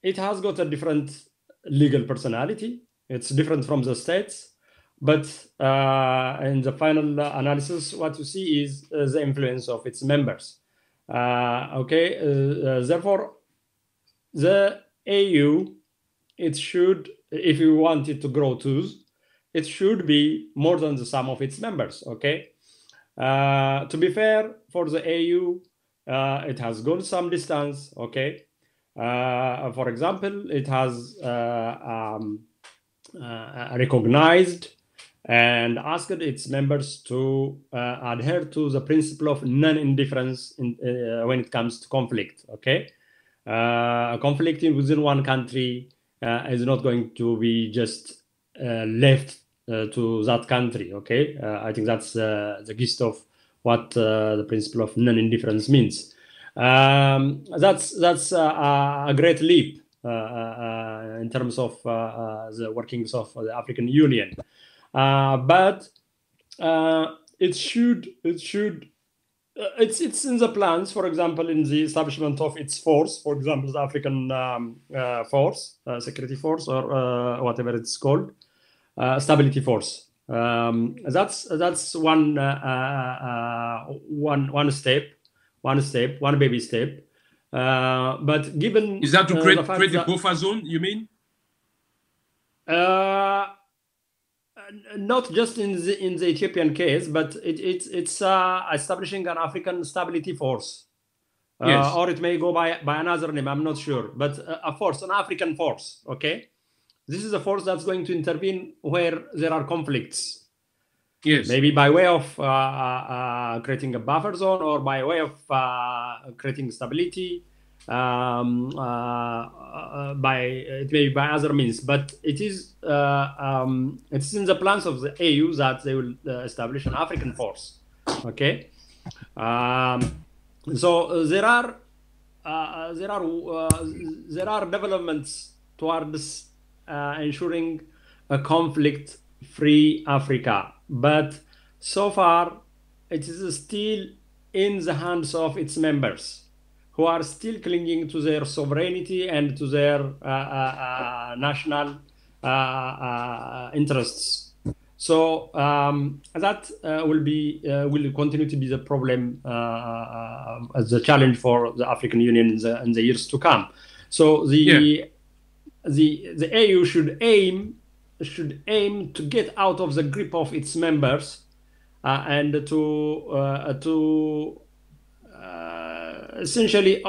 it has got a different legal personality. It's different from the states. But in the final analysis, what you see is the influence of its members. Therefore, the AU, it should, if you want it to grow too, it should be more than the sum of its members. Okay. To be fair, for the AU, it has gone some distance. Okay. For example, it has recognized and asked its members to adhere to the principle of non-indifference when it comes to conflict. Okay, conflict within one country is not going to be just left to that country. Okay, I think that's the gist of what the principle of non-indifference means. That's a great leap in terms of the workings of the African Union. But it's in the plans, for example, in the establishment of its force, for example, the African force, security force, or whatever it's called, stability force. That's one baby step. But given is that to create the buffer zone, you mean? Not just in the Ethiopian case, but it's establishing an African stability force, yes. Or it may go by another name. I'm not sure, but a force, an African force. Okay, this is a force that's going to intervene where there are conflicts. Yes, maybe by way of creating a buffer zone, or by way of creating stability. It may be by other means, but it is it's in the plans of the AU that they will establish an African force. Okay, so there are developments towards ensuring a conflict-free Africa, but so far it is still in the hands of its members, who are still clinging to their sovereignty and to their national interests. So that will continue to be the problem, as a challenge for the African Union in the years to come. So the AU should aim to get out of the grip of its members and to essentially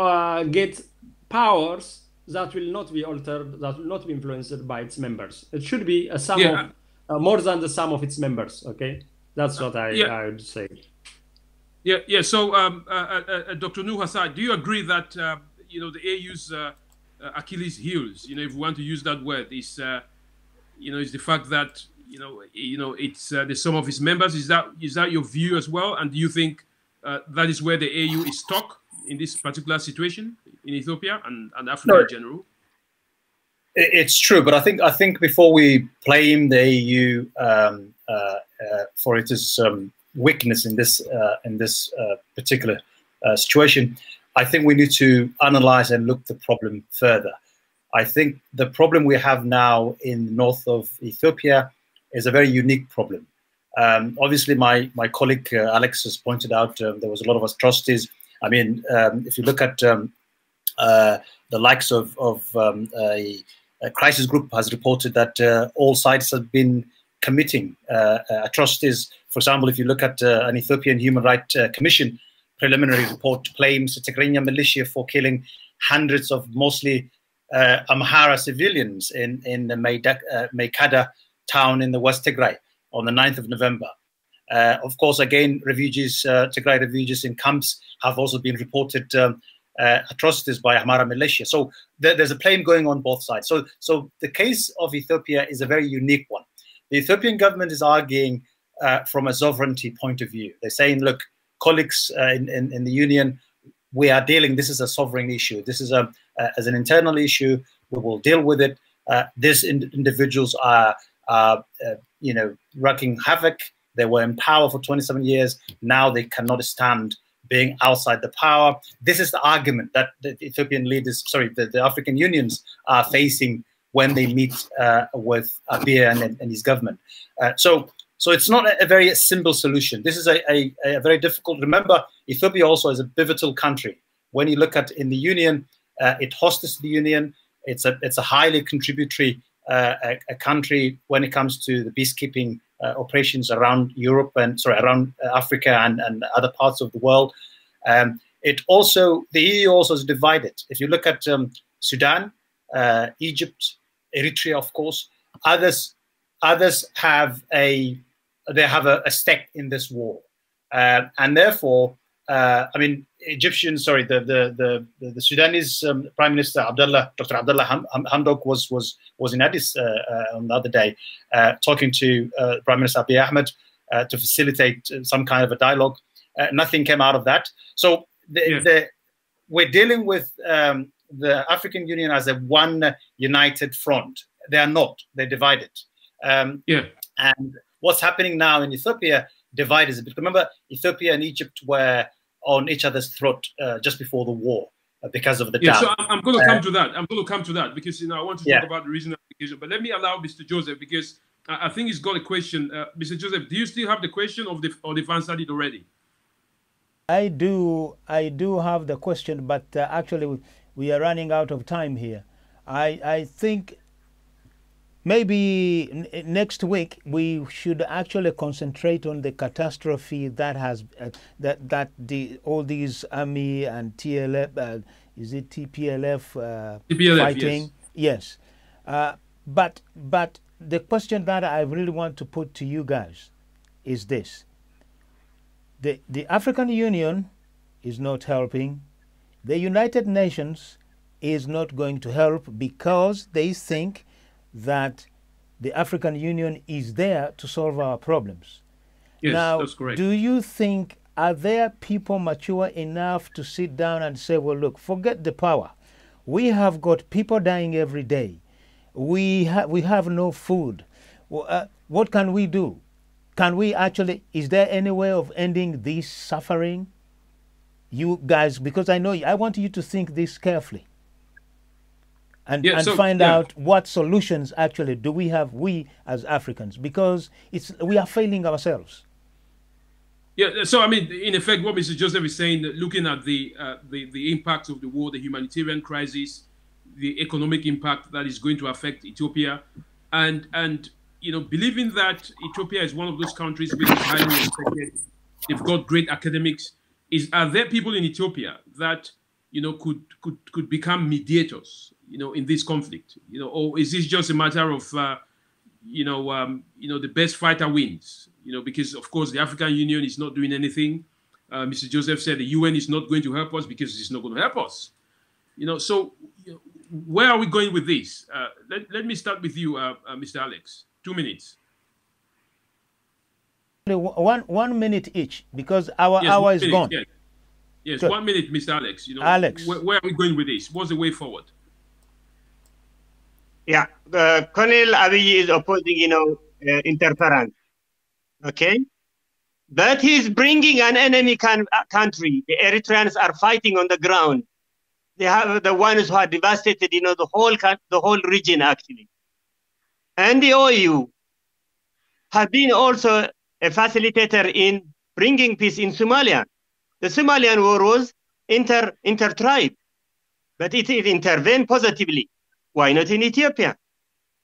get powers that will not be altered, that will not be influenced by its members. It should be a sum of more than the sum of its members. Okay, that's what I would say. Yeah. So, Dr. Nuur Hassan, do you agree that the AU's Achilles' heels, if we want to use that word, is is the fact that it's the sum of its members? Is that your view as well? And do you think that is where the AU is stuck in this particular situation in Ethiopia and Africa in general? It's true, but I think before we blame the AU for its weakness in this particular situation, I think we need to analyze and look the problem further. I think the problem we have now in the north of Ethiopia is a very unique problem. Obviously, my colleague Alex has pointed out there was a lot of atrocities. I mean, if you look at the likes of a crisis group has reported that all sides have been committing atrocities. For example, if you look at an Ethiopian Human Rights Commission preliminary report blames the Tigray militia for killing hundreds of mostly Amhara civilians in the Meykada town in the West Tigray on the 9th of November. Of course, again, refugees, Tigray refugees in camps have also been reported atrocities by Ahmara militia. So there's a blame going on both sides. So the case of Ethiopia is a very unique one. The Ethiopian government is arguing from a sovereignty point of view. They're saying, look, colleagues in the union, we are dealing, this is a sovereign issue. This is as an internal issue, we will deal with it. These individuals are wreaking havoc. They were in power for 27 years. Now they cannot stand being outside the power. This is the argument that the Ethiopian leaders, the African unions are facing when they meet with Abiy and his government. So it's not a very simple solution. This is a very difficult. Remember, Ethiopia also is a pivotal country. When you look at in the union, it hosts the union. It's a highly contributory a country when it comes to the peacekeeping operations around Europe and around Africa and other parts of the world. The EU also is divided. If you look at Sudan, Egypt, Eritrea, of course, others have a stake in this war, and therefore, the Sudanese Prime Minister Dr. Abdullah Hamdok was in Addis on the other day, talking to Prime Minister Abiy Ahmed to facilitate some kind of a dialogue. Nothing came out of that. So we're dealing with the African Union as a one united front. They are not. They're divided. And what's happening now in Ethiopia divides a bit. Remember, Ethiopia and Egypt were on each other's throat just before the war because of the dam. So I'm going to come to that. I'm going to come to that because I want to talk about the regional application. But let me allow Mr. Joseph, because I think he's got a question. Mr. Joseph, do you still have the question, or they've answered it already? I do have the question, but actually we are running out of time here. I think maybe next week we should actually concentrate on the catastrophe that has all these army and TLF, is it TPLF, TPLF fighting? Yes. But the question that I really want to put to you guys is this: the African Union is not helping. The United Nations is not going to help because they think that the African Union is there to solve our problems. Yes, now, that's correct. Do you think, are there people mature enough to sit down and say, well, look, forget the power. We have got people dying every day. We have no food. Well, what can we do? Can we actually, is there any way of ending this suffering? You guys, because I know, I want you to think this carefully. And find out what solutions actually do we have, we as Africans, because we are failing ourselves. Yeah, so I mean, in effect, what Mr. Joseph is saying, looking at the impact of the war, the humanitarian crisis, the economic impact that is going to affect Ethiopia, and believing that Ethiopia is one of those countries which is highly respected, they've got great academics. Are there people in Ethiopia that could become mediators, in this conflict, or is this just a matter of, the best fighter wins, because of course the African Union is not doing anything. Mr. Joseph said the UN is not going to help us because it's not going to help us, so where are we going with this? Let me start with you, Mr. Alex. 2 minutes. 1 minute each, because our hour is gone. Yes, sure. 1 minute, Mr. Alex. Alex, where are we going with this? What's the way forward? Yeah, Colonel Abiy is opposing, interference. Okay, but he's bringing an enemy country. The Eritreans are fighting on the ground. They have the ones who are devastated, the whole region actually. And the OU have been also a facilitator in bringing peace in Somalia. The Somalian war was inter-tribe, but it intervened positively. Why not in Ethiopia?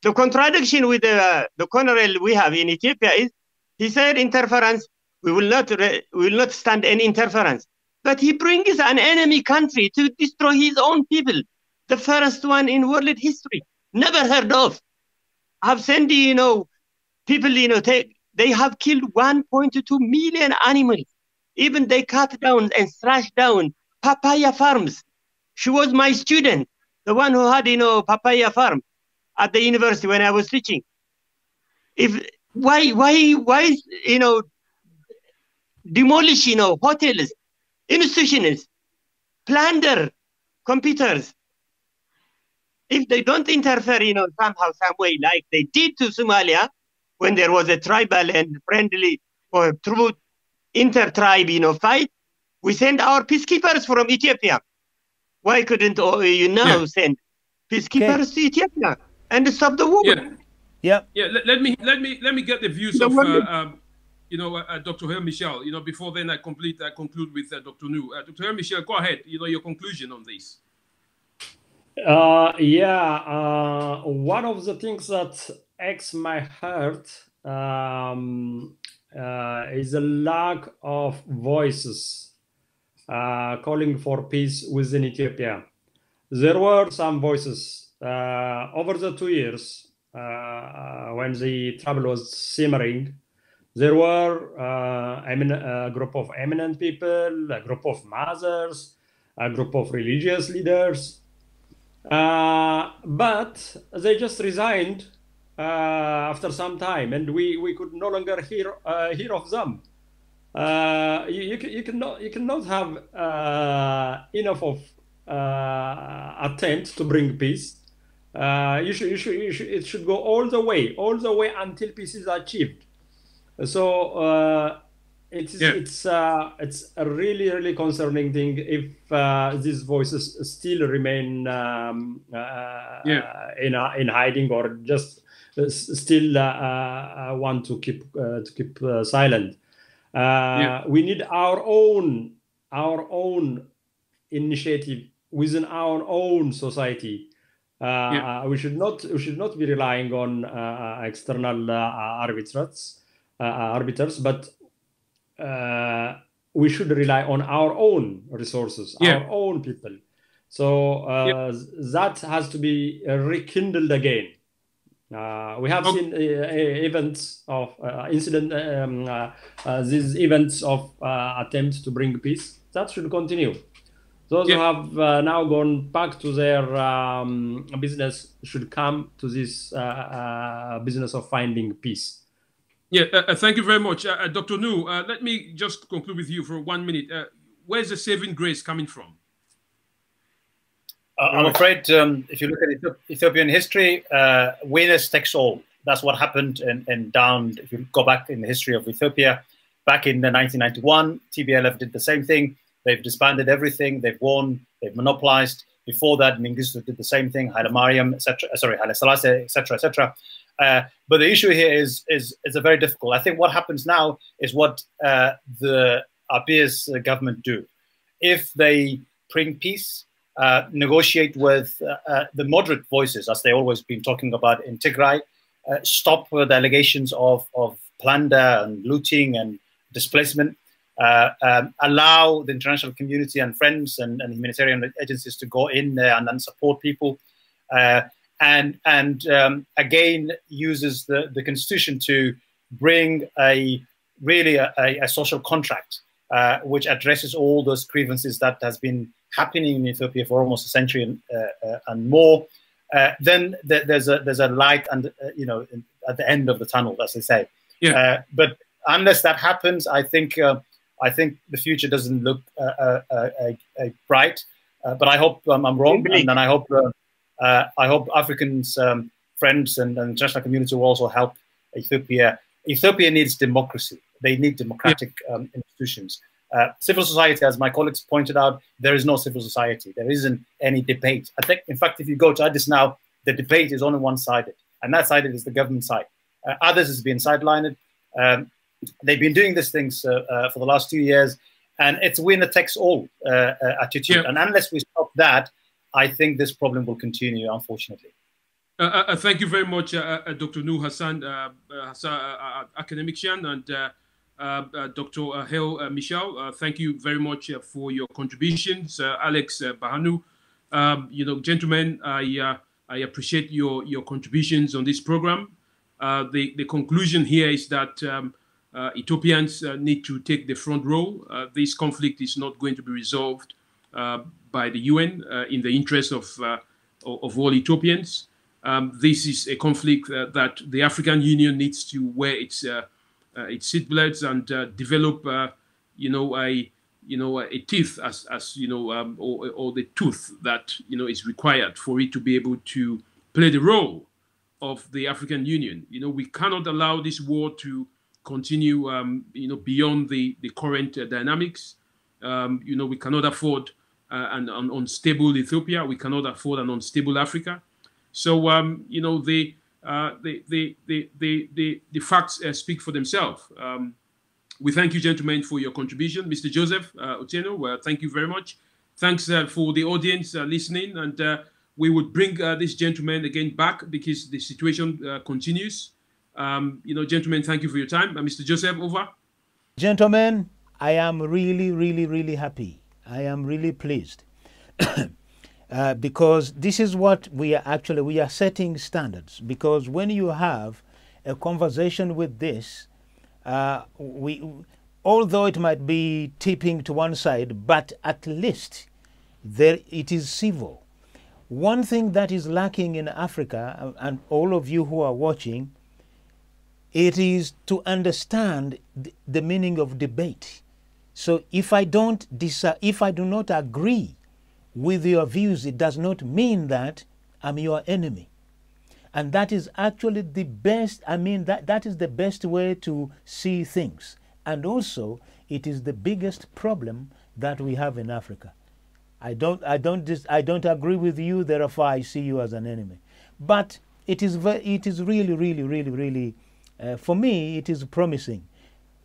The contradiction with the colonel we have in Ethiopia is, he said interference, we will not stand any interference. But he brings an enemy country to destroy his own people. The first one in world history, never heard of. I've seen people, they They have killed 1.2 million animals. Even they cut down and slash down papaya farms. She was my student, the one who had, papaya farm at the university when I was teaching. Why, demolish, hotels, institutions, plunder computers. If they don't interfere, somehow, some way, like they did to Somalia, when there was a tribal and friendly or true inter-tribe, fight, we send our peacekeepers from Ethiopia. Why couldn't you now send peacekeepers to Ethiopia and stop the war? Yeah. Let me get the views of Dr. Haile Michel. Before then I conclude with Dr. Nuur. Dr. Haile Michel, go ahead. Your conclusion on this. One of the things that aches my heart is the lack of voices calling for peace within Ethiopia. There were some voices over the 2 years when the trouble was simmering. There were a group of eminent people, a group of mothers, a group of religious leaders, but they just resigned after some time, and we could no longer hear of them. You cannot have enough of attempt to bring peace. It should go all the way until peace is achieved. So it's a really concerning thing if these voices still remain in hiding, or just still want to keep silent. We need our own initiative within our own society. We should not be relying on external arbiters, but we should rely on our own resources, our own people. So that has to be rekindled again. We have seen events of these events of attempts to bring peace. That should continue. Those who have now gone back to their business should come to this business of finding peace. Thank you very much. Dr. Nuur, let me just conclude with you for 1 minute. Where's the saving grace coming from? I'm afraid if you look at Ethiopian history, winners takes all. That's what happened down. If you go back in the history of Ethiopia, back in 1991, TPLF did the same thing. They've disbanded everything. They've won. They've monopolized. Before that, Mengistu did the same thing. Haile Mariam, Haile Selassie, etc. But the issue here is a very difficult. I think what happens now is what the Abiy's government do. If they bring peace, negotiate with the moderate voices, as they always been talking about in Tigray, stop the allegations of plunder and looting and displacement, allow the international community and friends and humanitarian agencies to go in there and support people, and again uses the constitution to bring a social contract which addresses all those grievances that has been happening in Ethiopia for almost a century and more. Then there's a light and at the end of the tunnel, as they say. But unless that happens, I think the future doesn't look bright. But I hope I'm wrong, and I hope Africans, friends, and the international community will also help Ethiopia. Ethiopia needs democracy. They need democratic institutions. Civil society, as my colleagues pointed out, there is no civil society. There isn't any debate. I think, in fact, if you go to Addis now, the debate is only one-sided, and that sided is the government side. Others has been sidelined. They've been doing these things for the last 2 years, and it's winner takes all attitude. And unless we stop that, I think this problem will continue, unfortunately. Thank you very much, Dr. Nuur Hassan, academician, and Dr. Haile Michel. Thank you very much for your contributions. Alex, Berhanu, gentlemen, I appreciate your contributions on this program. The conclusion here is that Ethiopians need to take the front row. This conflict is not going to be resolved by the UN in the interest of all Ethiopians. This is a conflict that the African Union needs to wear its seatbelts and develop, a teeth or the tooth that is required for it to be able to play the role of the African Union. We cannot allow this war to continue, beyond the current dynamics. We cannot afford an unstable Ethiopia. We cannot afford an unstable Africa. So, the facts speak for themselves. We thank you, gentlemen, for your contribution. Mr. Joseph Otieno, thank you very much. Thanks for the audience listening, and we would bring this gentleman again back because the situation continues. Gentlemen, thank you for your time. Mr. Joseph, over. Gentlemen, I am really, really, really happy. I am really pleased because this is what we are setting standards. Because when you have a conversation with this, although it might be tipping to one side, but at least it is civil. One thing that is lacking in Africa, and all of you who are watching, it is to understand the meaning of debate. So if I do not agree with your views, it does not mean that I'm your enemy. And that is actually the best, that is the best way to see things. And also, it is the biggest problem that we have in Africa. I don't agree with you, therefore I see you as an enemy. But it is really, really, really, really, for me, it is promising.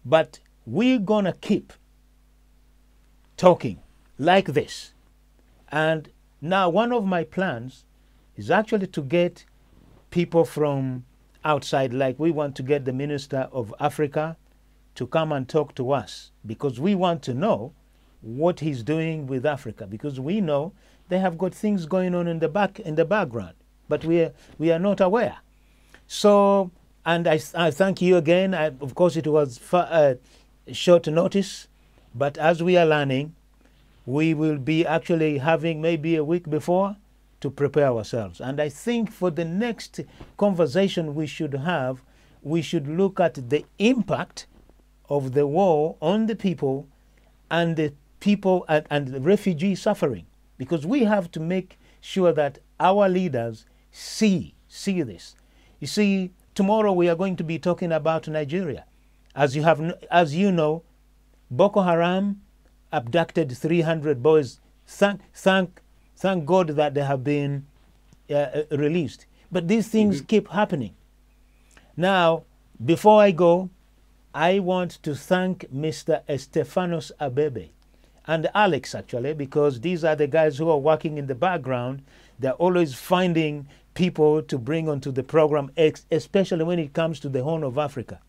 But we're gonna keep talking like this. And now one of my plans is actually to get people from outside, like we want to get the Minister of Africa to come and talk to us, because we want to know what he's doing with Africa, because we know they have got things going on in the background, but we are not aware. So, and I thank you again. Of course, it was short notice, but as we are learning, we will be actually having maybe a week before to prepare ourselves. And I think for the next conversation we should have, we should look at the impact of the war on the people and the people and the refugee suffering, because we have to make sure that our leaders see this. You see, tomorrow we are going to be talking about Nigeria. As you know, Boko Haram abducted 300 boys. Thank God that they have been released. But these things keep happening. Now, before I go, I want to thank Mr. Estefanos Abebe and Alex, actually, because these are the guys who are working in the background. They're always finding people to bring onto the program, especially when it comes to the Horn of Africa.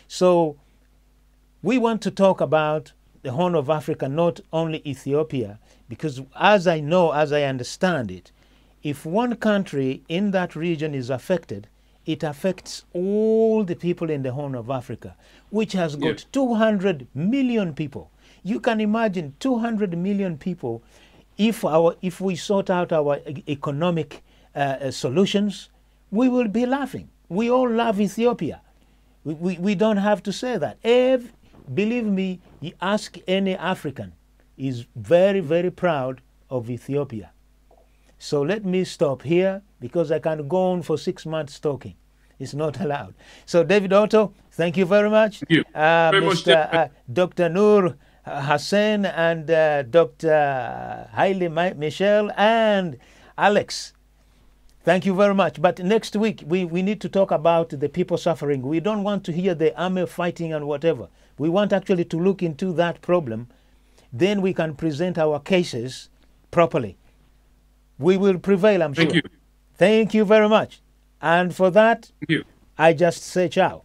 So we want to talk about the Horn of Africa, not only Ethiopia, because as I understand it, if one country in that region is affected, it affects all the people in the Horn of Africa, which has got 200 million people. You can imagine 200 million people. If we sort out our economic solutions, we will be laughing. We all love Ethiopia. We don't have to say that. Believe me, you ask any African, is very, very proud of Ethiopia. So let me stop here, because I can go on for 6 months talking. It's not allowed. So David Otto, thank you very much. Thank you very much, Dr. Nuur Hassan and Dr. Haile Michel and Alex. Thank you very much. But next week, we need to talk about the people suffering. We don't want to hear the army fighting and whatever. We want actually to look into that problem. Then we can present our cases properly. We will prevail, I'm sure. Thank you. Thank you very much. And for that, Thank you. I just say ciao.